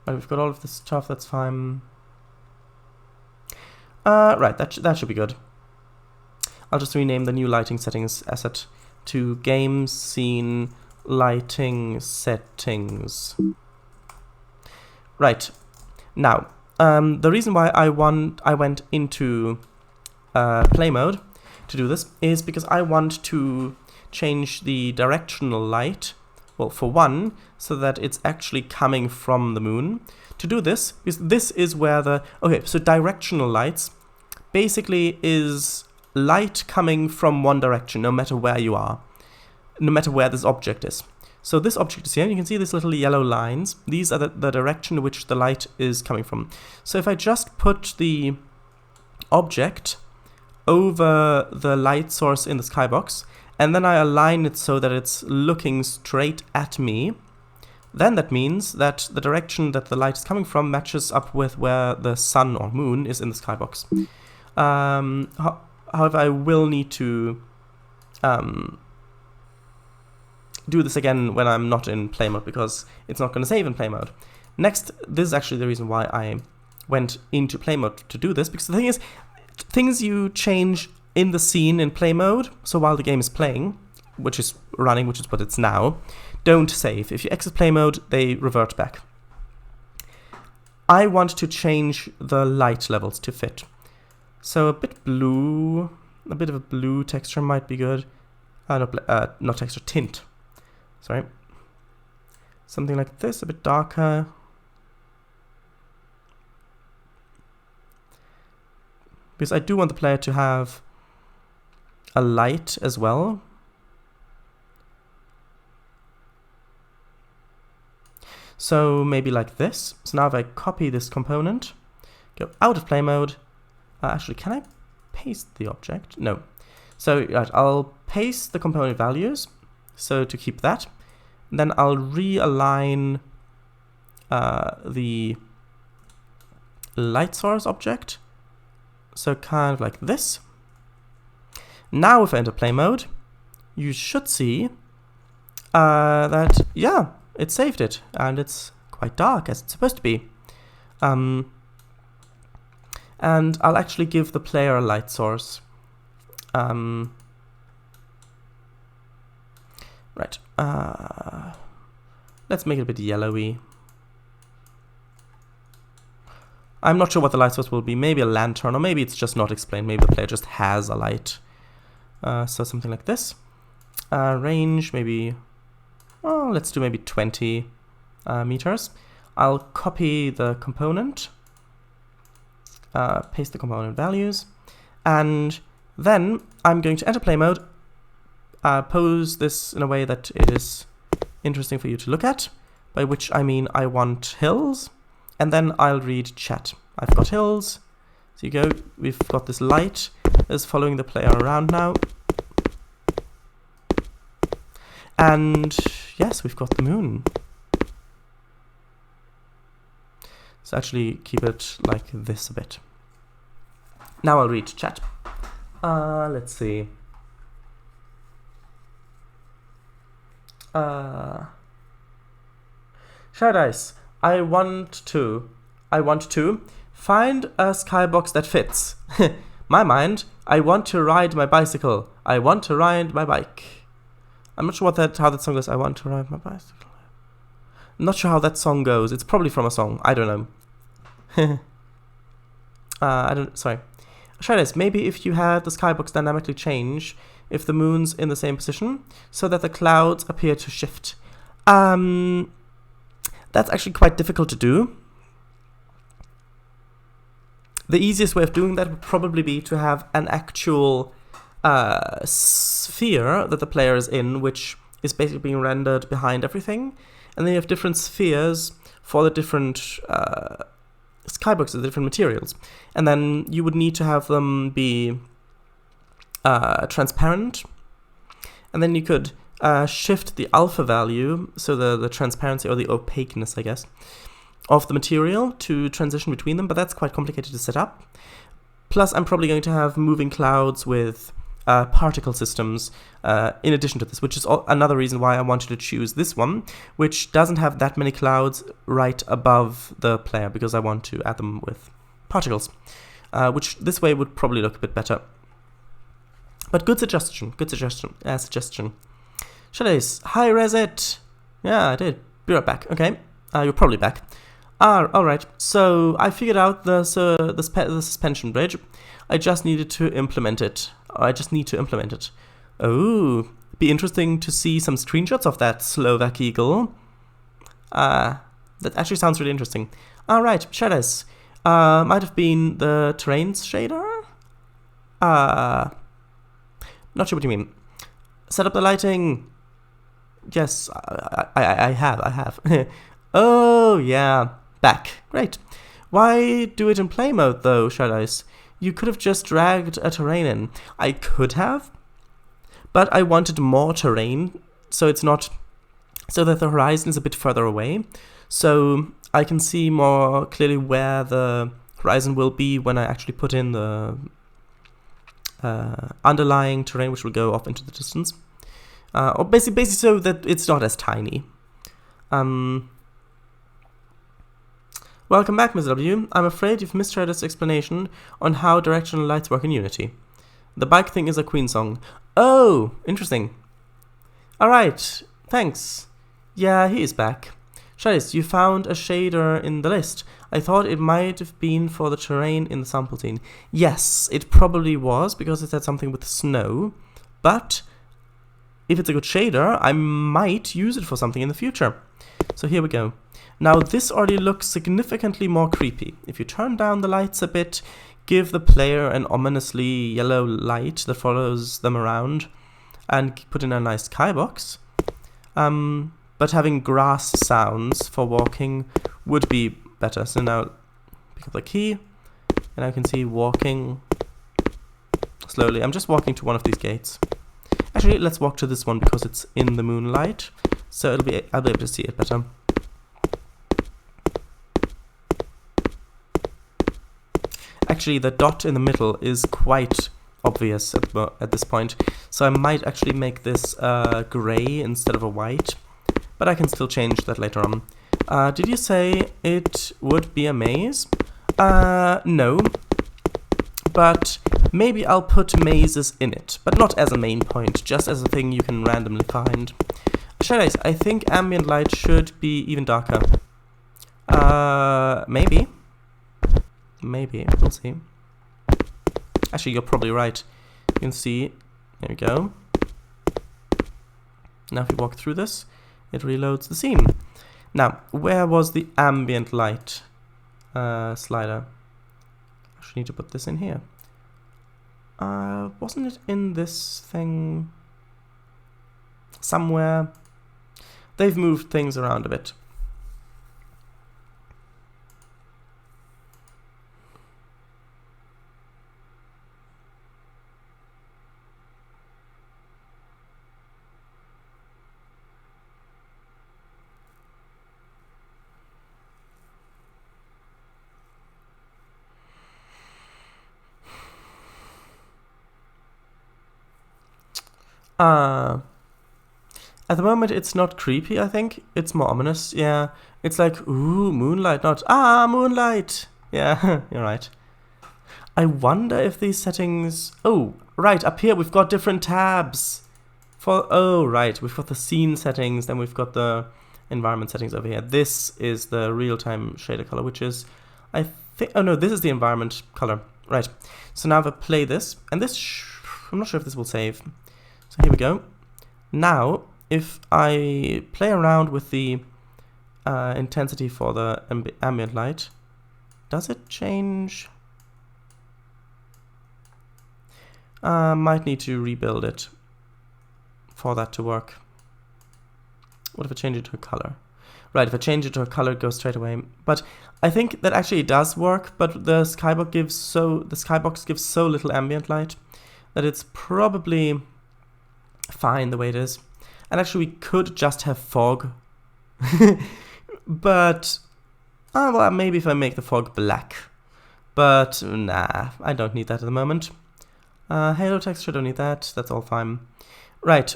Speaker 1: all of this stuff, that's fine. Right, that should be good. I'll just rename the new lighting settings asset to game scene lighting settings. Right, now, the reason why I went into play mode to do this is because I want to change the directional light, well, for one, so that it's actually coming from the moon. To do this, because this is where so directional lights basically is light coming from one direction, no matter where you are, no matter where this object is. So this object is here, and you can see these little yellow lines. These are the direction in which the light is coming from. So if I just put the object over the light source in the skybox, and then I align it so that it's looking straight at me, then that means that the direction that the light is coming from matches up with where the sun or moon is in the skybox. However, I will need to do this again when I'm not in play mode, because it's not going to save in play mode. Next, this is actually the reason why I went into play mode to do this, because the thing is, things you change in the scene in play mode, so while the game is playing, which is running, which is what it's now, don't save. If you exit play mode, they revert back. I want to change the light levels to fit. So a bit of a blue texture might be good. Not texture, tint. Sorry. Something like this, a bit darker. Because I do want the player to have a light as well. So maybe like this. So now if I copy this component, go out of play mode. Actually, can I paste the object? No. So right, I'll paste the component values. So to keep that, then I'll realign the light source object. So kind of like this. Now if I enter play mode, you should see that, yeah, it saved it, and it's quite dark as it's supposed to be. And I'll actually give the player a light source. Right. Let's make it a bit yellowy. I'm not sure what the light source will be. Maybe a lantern, or maybe it's just not explained. Maybe the player just has a light. So something like this. Range, maybe... well, let's do maybe 20 meters. I'll copy the component. Paste the component values. And then I'm going to enter play mode. Pose this in a way that it is interesting for you to look at. By which I mean I want hills. And then I'll read chat. I've got hills. So you go, we've got this light is following the player around now. And yes, we've got the moon. So actually keep it like this a bit. Now I'll read chat. Let's see. Shadice, I want to find a skybox that fits. My mind, I want to ride my bicycle. I want to ride my bike. I'm not sure how that song goes. I want to ride my bicycle. I'm not sure how that song goes. It's probably from a song. I don't know. Sorry. Try this. Maybe if you had the skybox dynamically change if the moon's in the same position, so that the clouds appear to shift. That's actually quite difficult to do. The easiest way of doing that would probably be to have an actual sphere that the player is in, which is basically being rendered behind everything. And then you have different spheres for the different skyboxes, the different materials. And then you would need to have them be transparent. And then you could shift the alpha value, so the transparency or the opaqueness, I guess, of the material to transition between them, but that's quite complicated to set up. Plus, I'm probably going to have moving clouds with particle systems in addition to this, which is another reason why I wanted to choose this one, which doesn't have that many clouds right above the player, because I want to add them with particles, which this way would probably look a bit better. But good suggestion, Shadows, hi Reset! Yeah, I did. Be right back. Okay, you're probably back. Alright, so I figured out the suspension bridge. I just needed to implement it. Oh, be interesting to see some screenshots of that Slovak Eagle. That actually sounds really interesting. Alright, Shadows. Might have been the terrains shader? Not sure what you mean. Set up the lighting. Yes, I have. Oh, yeah. Back. Great. Why do it in play mode, though, Shadows? You could have just dragged a terrain in. I could have, but I wanted more terrain, so it's not... so that the horizon is a bit further away, so I can see more clearly where the horizon will be when I actually put in the underlying terrain, which will go off into the distance. Or basically so that it's not as tiny. Welcome back, Ms. W. I'm afraid you've misread this explanation on how directional lights work in Unity. The bike thing is a Queen song. Oh, interesting. Alright, thanks. Yeah, he is back. Shadows, you found a shader in the list. I thought it might have been for the terrain in the sample scene. Yes, it probably was, because it said something with snow. But if it's a good shader, I might use it for something in the future. So here we go. Now this already looks significantly more creepy. If you turn down the lights a bit, give the player an ominously yellow light that follows them around, and put in a nice skybox. But having grass sounds for walking would be better. So now pick up the key, and I can see walking slowly. I'm just walking to one of these gates. Actually, let's walk to this one because it's in the moonlight, so I'll be able to see it better. Actually, the dot in the middle is quite obvious at this point, so I might actually make this grey instead of a white, but I can still change that later on. Did you say it would be a maze? No, but maybe I'll put mazes in it, but not as a main point, just as a thing you can randomly find. Shadows, I think ambient light should be even darker. Maybe. Maybe, we'll see. Actually, you're probably right. You can see, there we go. Now if we walk through this, it reloads the scene. Now, where was the ambient light slider? I should need to put this in here. Wasn't it in this thing somewhere? They've moved things around a bit. At the moment, it's not creepy, I think. It's more ominous, yeah. It's like, ooh, moonlight, not, moonlight! Yeah, you're right. I wonder if these settings... Oh, right, up here we've got different tabs. Oh, right, we've got the scene settings, then we've got the environment settings over here. This is the real-time shader color, which is, I think... Oh, no, this is the environment color. Right, so now if I play this, and I'm not sure if this will save. So here we go. Now, if I play around with the intensity for the ambient light, does it change? Might need to rebuild it for that to work. What if I change it to a color? Right, if I change it to a color, it goes straight away. But I think that actually does work, but the skybox gives so little ambient light that it's probably fine the way it is. And actually we could just have fog. But well, maybe if I make the fog black. But nah, I don't need that at the moment. Halo texture, don't need that. That's all fine. Right.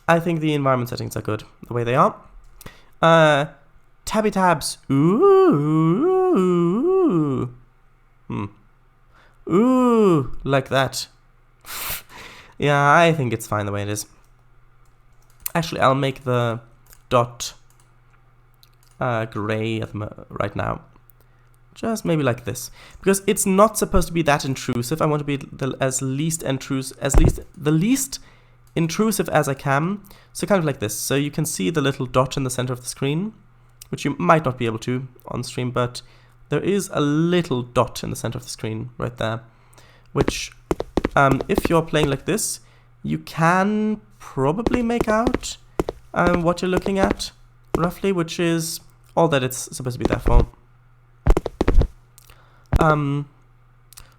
Speaker 1: I think the environment settings are good the way they are. Tabby tabs. Ooh. Ooh, like that. Yeah, I think it's fine the way it is. Actually, I'll make the dot gray right now. Just maybe like this, because it's not supposed to be that intrusive. I want to be the least intrusive as I can. So kind of like this. So you can see the little dot in the center of the screen, which you might not be able to on stream, but there is a little dot in the center of the screen right there, which if you're playing like this, you can probably make out what you're looking at roughly, which is all that it's supposed to be there for.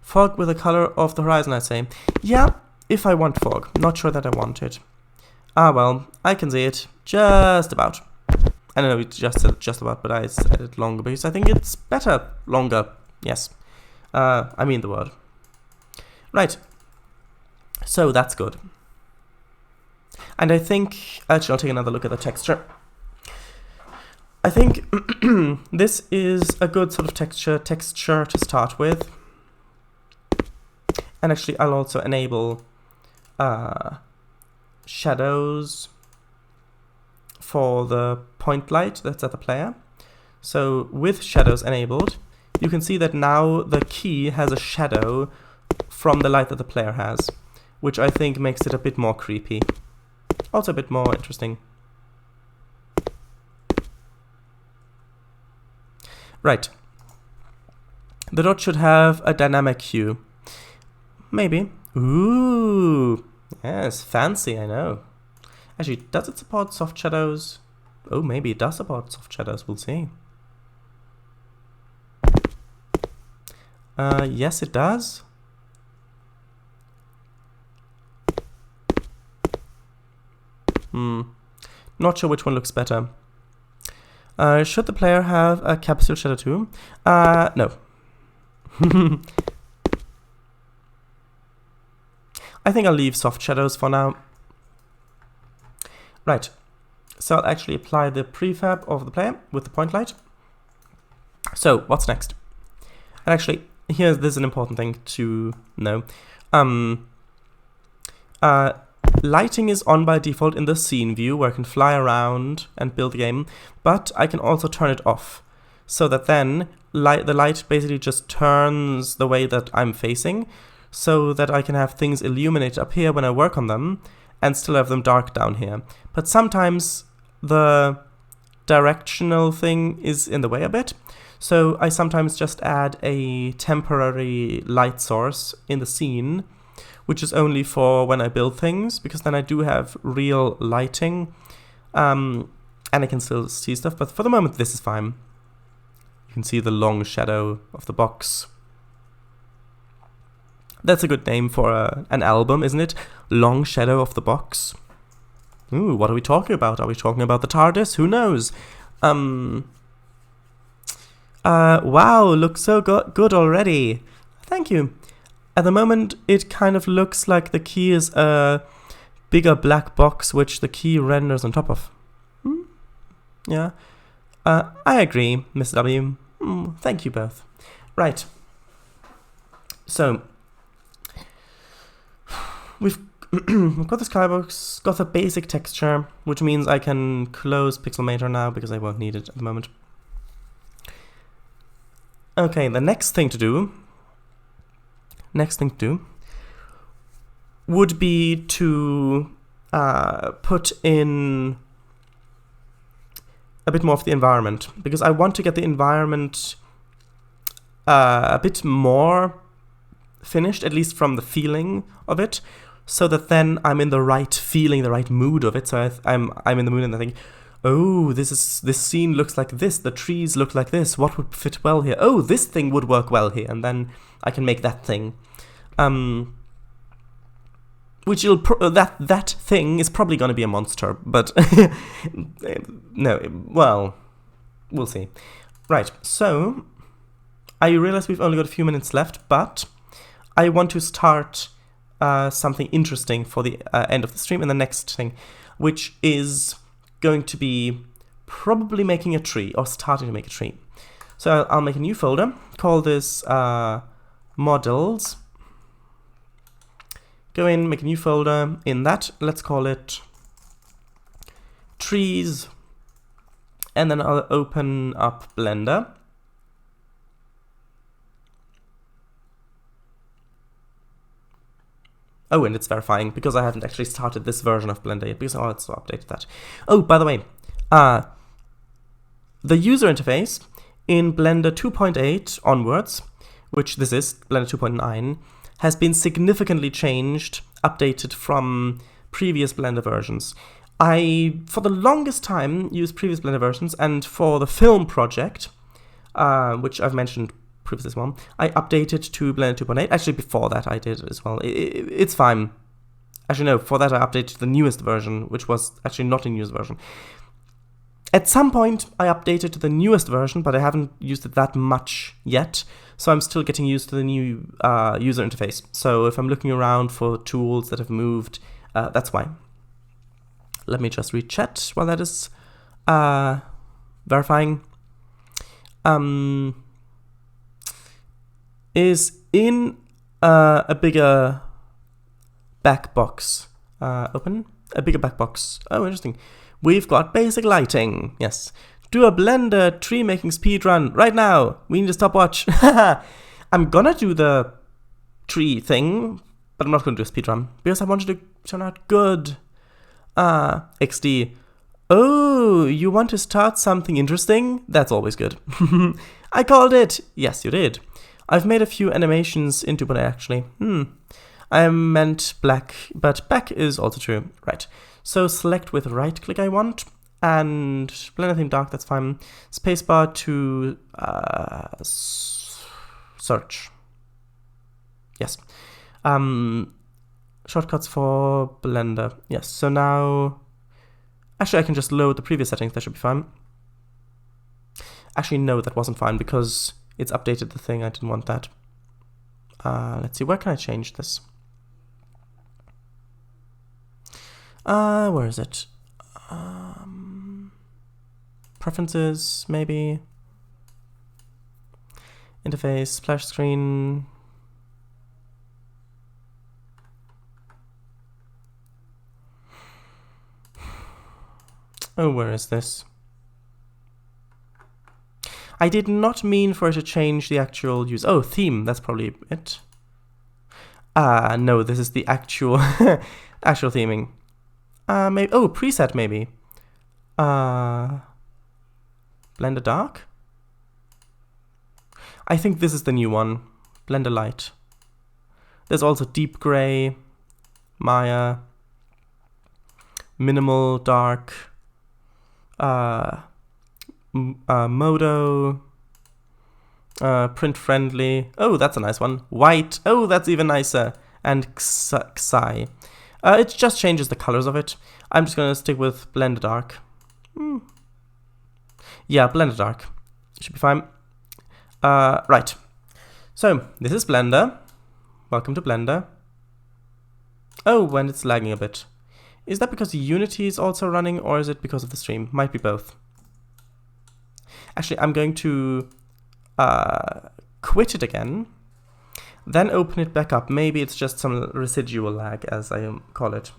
Speaker 1: Fog with the color of the horizon, I'd say. Yeah, if I want fog. Not sure that I want it. Ah, well, I can see it just about. I don't know, we just said just about, but I said it longer because I think it's better longer. Yes. I mean the word. Right. So that's good. And I think, actually I'll take another look at the texture. I think this is a good sort of texture to start with. And actually I'll also enable shadows for the point light that's at the player. So with shadows enabled, you can see that now the key has a shadow from the light that the player has, which I think makes it a bit more creepy. Also a bit more interesting. Right. The dot should have a dynamic hue. Maybe. Ooh. Yes, fancy, I know. Actually, does it support soft shadows? Oh, maybe it does support soft shadows, we'll see. Yes, it does. Not sure which one looks better. Should the player have a capsule shadow too? No. I think I'll leave soft shadows for now. Right. So I'll actually apply the prefab of the player with the point light. So what's next? And actually, this is an important thing to know. Lighting is on by default in the scene view, where I can fly around and build the game, but I can also turn it off, so that then the light basically just turns the way that I'm facing, so that I can have things illuminate up here when I work on them, and still have them dark down here. But sometimes the directional thing is in the way a bit, so I sometimes just add a temporary light source in the scene, which is only for when I build things, because then I do have real lighting, and I can still see stuff, but for the moment this is fine. You can see the long shadow of the box. That's a good name for an album, isn't it? Long Shadow of the Box. Ooh, what are we talking about? Are we talking about the TARDIS? Who knows? Wow, looks so good already. Thank you. At the moment, it kind of looks like the key is a bigger black box which the key renders on top of. Yeah. I agree, Mr. W. Thank you both. Right. So, we've got the skybox, got the basic texture, which means I can close Pixelmator now because I won't need it at the moment. Okay, the next thing to do next thing to do would be to put in a bit more of the environment, because I want to get the environment a bit more finished, at least from the feeling of it, so that then I'm in the right feeling, the right mood of it. So I'm in the mood and I think, oh, this scene looks like this, the trees look like this, what would fit well here? Oh, this thing would work well here, and then I can make that thing. Which that thing is probably going to be a monster, but no, well, we'll see. Right, so I realize we've only got a few minutes left, but I want to start something interesting for the end of the stream, and the next thing, which is going to be probably making a tree, or starting to make a tree. So I'll make a new folder, call this models. Go in, make a new folder. In that, let's call it trees, and then I'll open up Blender. Oh, and it's verifying, because I haven't actually started this version of Blender yet, because I also updated that. Oh, by the way, the user interface in Blender 2.8 onwards, which this is, Blender 2.9, has been significantly changed, updated from previous Blender versions. I, for the longest time, used previous Blender versions, and for the film project, which I've mentioned previously as well, I updated to Blender 2.8. Actually, before that I did as well. It's fine. Actually, no, for that I updated to the newest version, which was actually not the newest version. At some point, I updated to the newest version, but I haven't used it that much yet. So I'm still getting used to the new user interface. So if I'm looking around for tools that have moved, that's why. Let me just read chat while that is verifying. Is in a bigger back box open? A bigger back box. Oh, interesting. We've got basic lighting. Yes. Do a Blender tree making speedrun right now. We need a stopwatch. I'm gonna do the tree thing, but I'm not gonna do a speedrun because I want it to turn out good. XD. Oh, you want to start something interesting? That's always good. I called it. Yes, you did. I've made a few animations in 2.8 actually. I meant black, but back is also true. Right. So select with right click I want. And Blender theme dark, that's fine. Spacebar to search. Yes. Shortcuts for Blender. Yes, so now... Actually, I can just load the previous settings, that should be fine. Actually, no, that wasn't fine because it's updated the thing, I didn't want that. Let's see, where can I change this? Where is it? Preferences, maybe. Interface, splash screen. Oh, where is this? I did not mean for it to change the actual use. Oh, theme, that's probably it. No, this is the actual actual theming. Maybe, oh, preset maybe. Blender Dark? I think this is the new one. Blender Light. There's also Deep Gray, Maya, Minimal Dark, Modo, Print Friendly. Oh, that's a nice one. White. Oh, that's even nicer. And Xi. It just changes the colors of it. I'm just gonna stick with Blender Dark. Yeah, Blender Dark. Should be fine. Right. So, this is Blender. Welcome to Blender. Oh, and it's lagging a bit. Is that because Unity is also running, or is it because of the stream? Might be both. Actually, I'm going to quit it again, then open it back up. Maybe it's just some residual lag, as I call it.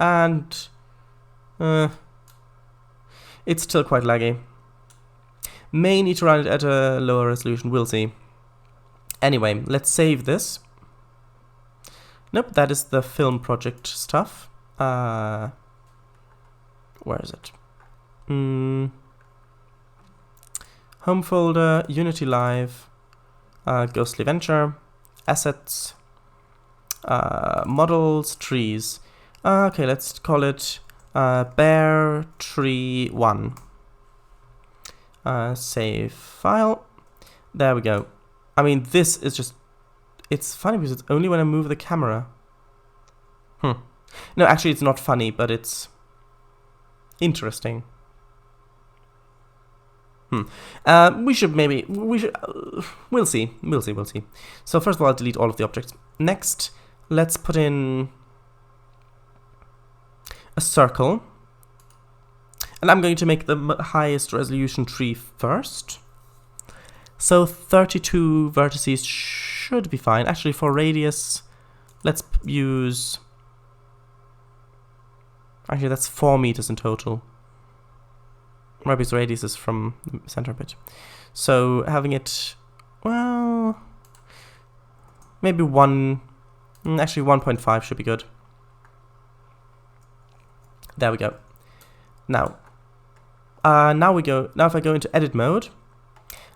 Speaker 1: And it's still quite laggy. May need to run it at a lower resolution, we'll see. Anyway, let's save this. Nope, that is the film project stuff. Where is it? Home folder, Unity Live, Ghostly Venture, assets, models, trees. Okay, let's call it Bear Tree 1. Save file. There we go. I mean, this is just... It's funny because it's only when I move the camera. No, actually it's not funny, but it's interesting. We'll see. So first of all, I'll delete all of the objects. Next, let's put in a circle. And I'm going to make the highest resolution tree first. So 32 vertices should be fine. Actually, for radius, let's use... Actually, that's 4 meters in total. Maybe radius is from the center a bit. So having it, well, maybe 1, actually 1.5 should be good. There we go. Now if I go into edit mode,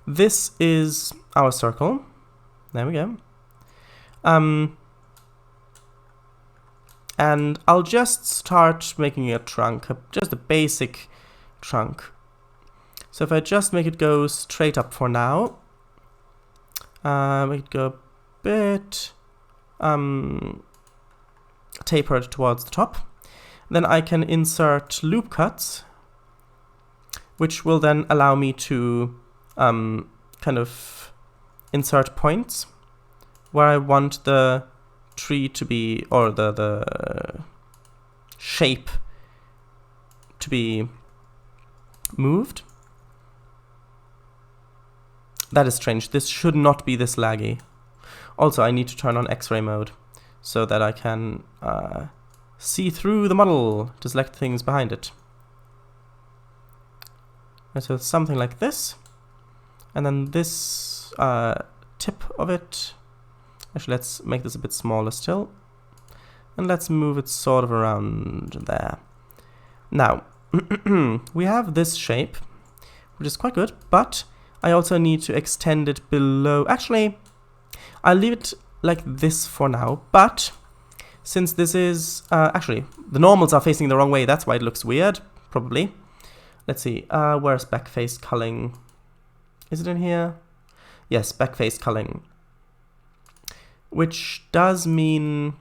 Speaker 1: this is our circle. There we go. And I'll just start making a trunk, just a basic trunk. So if I just make it go straight up for now, make it go a bit tapered towards the top, then I can insert loop cuts, which will then allow me to kind of insert points where I want the tree to be, or the shape to be moved. That is strange. This should not be this laggy. Also, I need to turn on X-ray mode so that I can see through the model to select things behind it. And so something like this. And then this tip of it. Actually, let's make this a bit smaller still. And let's move it sort of around there. Now, we have this shape, which is quite good, but I also need to extend it below. Actually, I'll leave it like this for now, but since this is, actually, the normals are facing the wrong way, that's why it looks weird, probably. Let's see, where's backface culling? Is it in here? Yes, backface culling. Which does mean...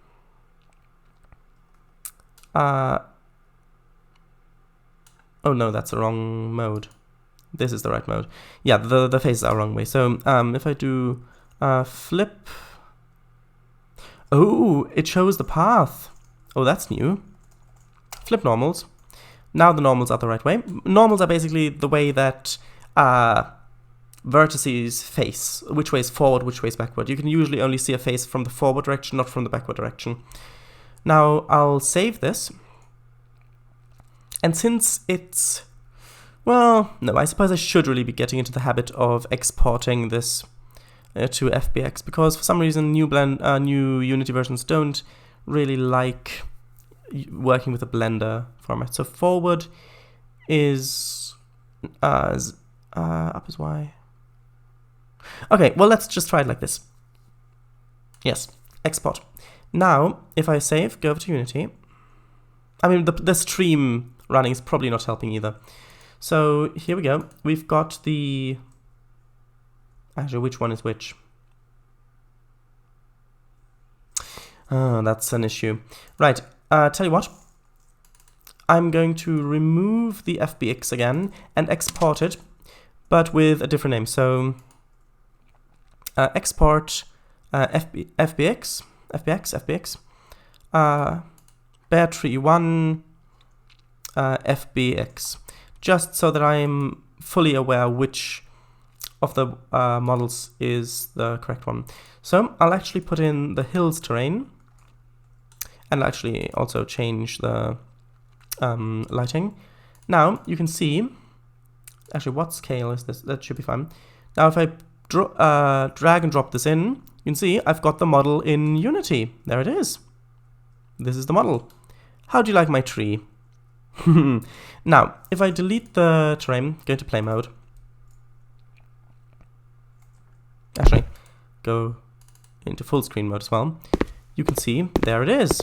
Speaker 1: oh no, that's the wrong mode. This is the right mode. Yeah, the faces are wrong way. So if I do flip... Oh, it shows the path. Oh, that's new. Flip normals. Now the normals are the right way. Normals are basically the way that vertices face. Which way is forward, which way is backward. You can usually only see a face from the forward direction, not from the backward direction. Now I'll save this. And since it's... Well, no, I suppose I should really be getting into the habit of exporting this to FBX, because for some reason new Unity versions don't really like working with a Blender format. So forward is up is Y. Okay, well, let's just try it like this. Yes, export. Now, if I save, go over to Unity. I mean, the stream running is probably not helping either. So here we go. We've got the... Actually, which one is which? Oh, that's an issue. Right, tell you what. I'm going to remove the FBX again and export it, but with a different name. So export FBX, Bear Tree 1 FBX, just so that I'm fully aware which of the models is the correct one. So I'll actually put in the hills terrain, and actually also change the lighting. Now you can see, actually, what scale is this? That should be fine. Now if I drag and drop this in, you can see I've got the model in Unity. There it is. This is the model. How do you like my tree? Now, if I delete the terrain, go to play mode. Actually, go into full screen mode as well. You can see, there it is.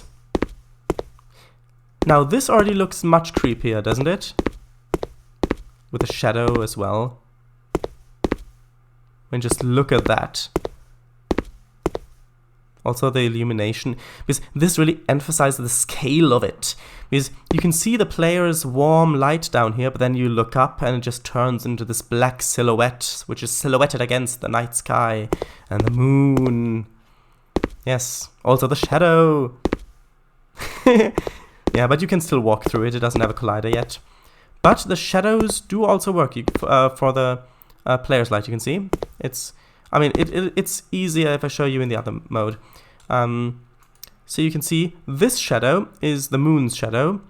Speaker 1: Now, this already looks much creepier, doesn't it? With a shadow as well. And just look at that. Also the illumination, because this really emphasizes the scale of it. Because you can see the player's warm light down here, but then you look up and it just turns into this black silhouette, which is silhouetted against the night sky and the moon. Yes, also the shadow. Yeah, but you can still walk through it. It doesn't have a collider yet. But the shadows do also work for the player's light, you can see. It's easier if I show you in the other mode. So you can see this shadow is the moon's shadow.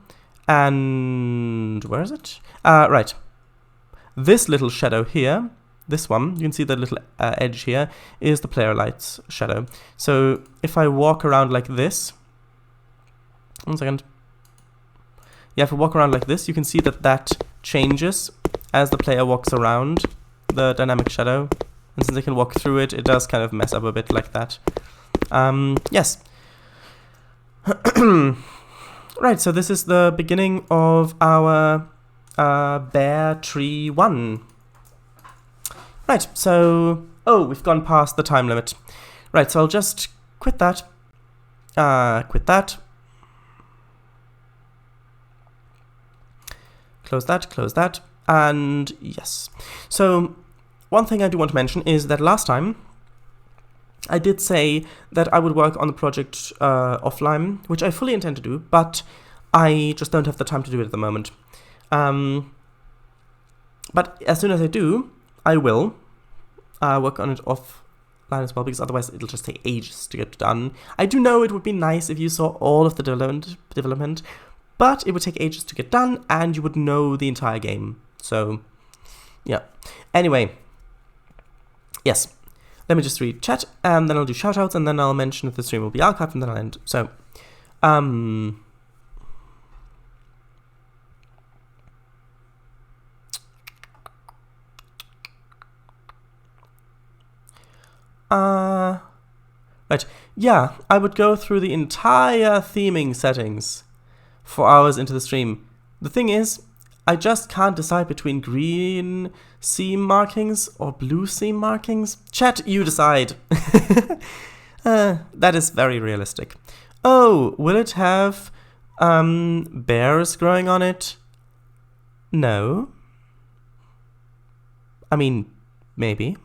Speaker 1: And where is it? Right. This little shadow here, this one, you can see the little edge here, is the player light's shadow. So if I walk around like this, 1 second. Yeah, if I walk around like this, you can see that changes as the player walks around the dynamic shadow. And since I can walk through it, it does kind of mess up a bit like that. Yes. Right, so this is the beginning of our Bear Tree 1. Right, so... Oh, we've gone past the time limit. Right, so I'll just quit that. Quit that. Close that, close that. And yes. So... One thing I do want to mention is that last time I did say that I would work on the project offline, which I fully intend to do, but I just don't have the time to do it at the moment. But as soon as I do, I will work on it offline as well, because otherwise it'll just take ages to get done. I do know it would be nice if you saw all of the development, but it would take ages to get done, and you would know the entire game. So, yeah. Anyway. Yes, let me just read chat, and then I'll do shoutouts, and then I'll mention if the stream will be archived, and then I'll end. So, right, yeah, I would go through the entire theming settings for hours into the stream. The thing is, I just can't decide between green seam markings or blue seam markings. Chat, you decide. That is very realistic. Oh, will it have bears growing on it? No. I mean, maybe.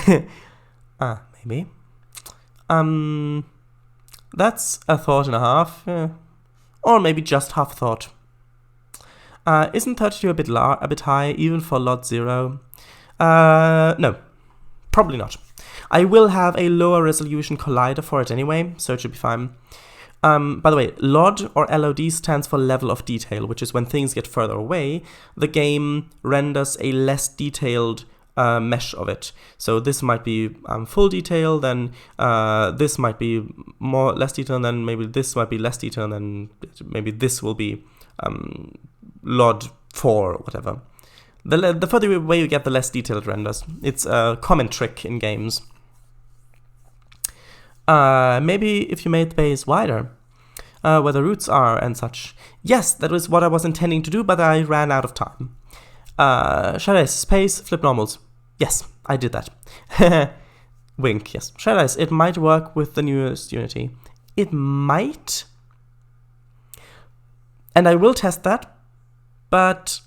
Speaker 1: Maybe. That's a thought and a half. Or maybe just half a thought. Isn't 32 a bit high, even for LOD 0? No, probably not. I will have a lower resolution collider for it anyway, so it should be fine. By the way, LOD or LOD stands for level of detail, which is when things get further away, the game renders a less detailed mesh of it. So this might be full detail, then this might be less detail, and then maybe this might be less detail, and then maybe this will be LOD 4 or whatever. The further away you get, the less detailed renders. It's a common trick in games. Maybe if you made the base wider, where the roots are and such. Yes, that was what I was intending to do, but I ran out of time. Shadow space, flip normals. Yes, I did that. Wink, yes. Shadow, it might work with the newest Unity. It might. And I will test that, but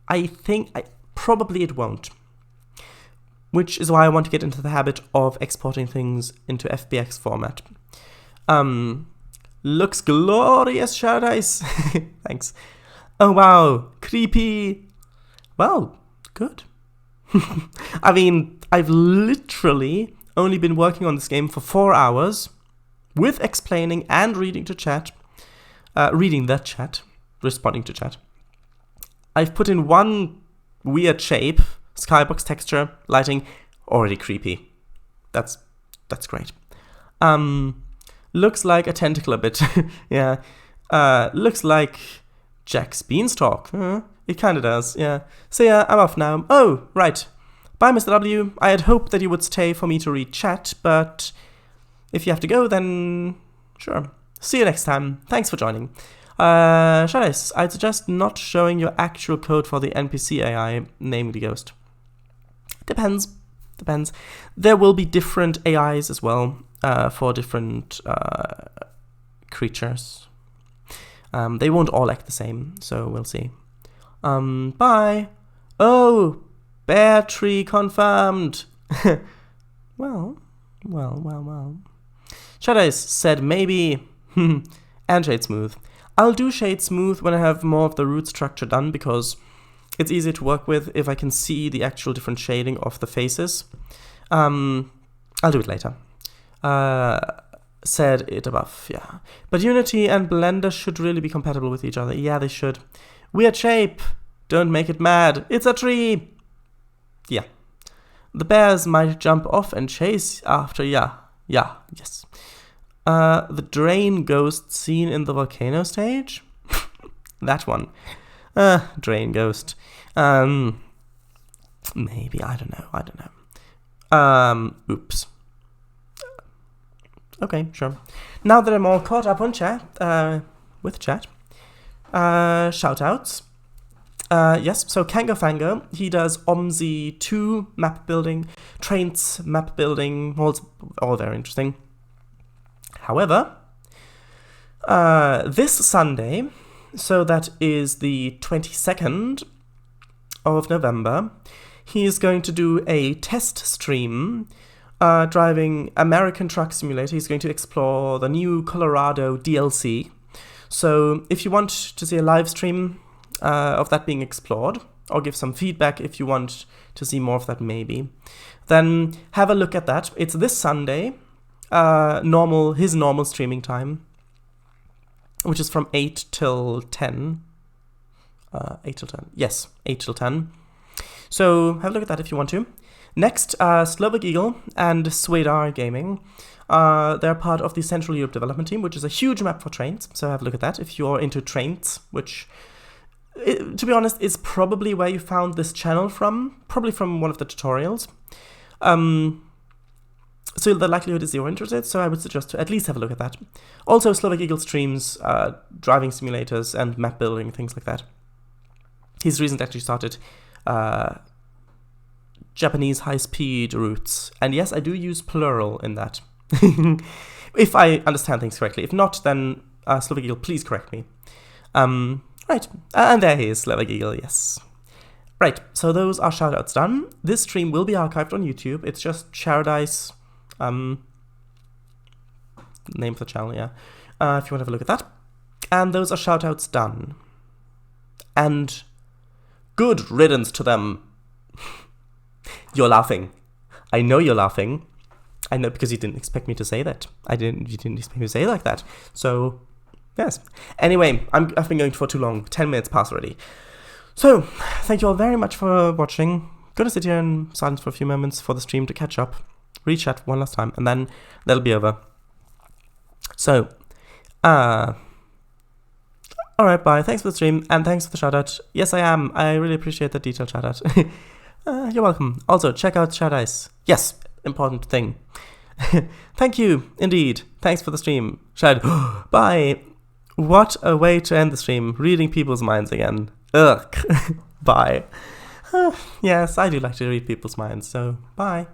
Speaker 1: I think probably it won't. Which is why I want to get into the habit of exporting things into FBX format. Looks glorious, Shadowdice. Thanks. Oh wow, creepy. Well, good. I mean, I've literally only been working on this game for 4 hours, with explaining and reading to chat. Reading the chat, responding to chat. I've put in one weird shape, skybox texture, lighting, already creepy. That's great. Looks like a tentacle a bit. Yeah. Looks like Jack's beanstalk. It kind of does, yeah. So yeah, I'm off now. Oh, right. Bye, Mr. W. I had hoped that you would stay for me to read chat, but if you have to go, then sure. See you next time. Thanks for joining. I'd suggest not showing your actual code for the NPC AI, namely Ghost. Depends. There will be different AIs as well for different creatures. They won't all act the same, so we'll see. Bye. Oh, bear tree confirmed. Well. Shadows said maybe. And Shade Smooth. I'll do Shade Smooth when I have more of the root structure done, because it's easier to work with if I can see the actual different shading of the faces. I'll do it later. Said it above, yeah. But Unity and Blender should really be compatible with each other. Yeah, they should. Weird shape. Don't make it mad. It's a tree. Yeah. The bears might jump off and chase after, yes. The drain ghost seen in the volcano stage? That one. Drain ghost. Maybe, I don't know. Oops. Okay, sure. Now that I'm all caught up on chat, with chat, shoutouts. Yes, so Kango Fango, he does OMSI 2 map building, Trains map building, all very interesting. However, this Sunday, so that is the 22nd of November, he is going to do a test stream driving American Truck Simulator. He's going to explore the new Colorado DLC. So if you want to see a live stream of that being explored, or give some feedback if you want to see more of that maybe, then have a look at that. It's this Sunday, his normal streaming time, which is from 8 till 10. 8 till 10. Yes, 8 till 10. So have a look at that if you want to. Next, Slovak Eagle and Swadar Gaming. They're part of the Central Europe development team, which is a huge map for trains. So have a look at that if you're into trains, which, to be honest, is probably where you found this channel from. Probably from one of the tutorials. So the likelihood is you're interested, so I would suggest to at least have a look at that. Also, Slovak Eagle streams driving simulators and map building, things like that. He's recently actually started Japanese high-speed routes. And yes, I do use plural in that. If I understand things correctly. If not, then Slovak Eagle, please correct me. Right, and there he is, Slovak Eagle, yes. Right, so those are shoutouts done. This stream will be archived on YouTube. It's just Sharadice, name of the channel, yeah. If you want to have a look at that. And those are shoutouts done. And good riddance to them. You're laughing. I know you're laughing. I know, because you didn't expect me to say that. You didn't expect me to say it like that. So, yes. Anyway, I've been going for too long. 10 minutes past already. So, thank you all very much for watching. Gonna sit here in silence for a few moments for the stream to catch up. Rechat one last time, and then that'll be over. So, alright, bye. Thanks for the stream, and thanks for the shoutout. Yes, I am. I really appreciate the detailed shoutout. You're welcome. Also, check out Sharadice. Yes, important thing. Thank you, indeed. Thanks for the stream. Shad. Bye. What a way to end the stream. Reading people's minds again. Ugh. Bye. Yes, I do like to read people's minds, so bye.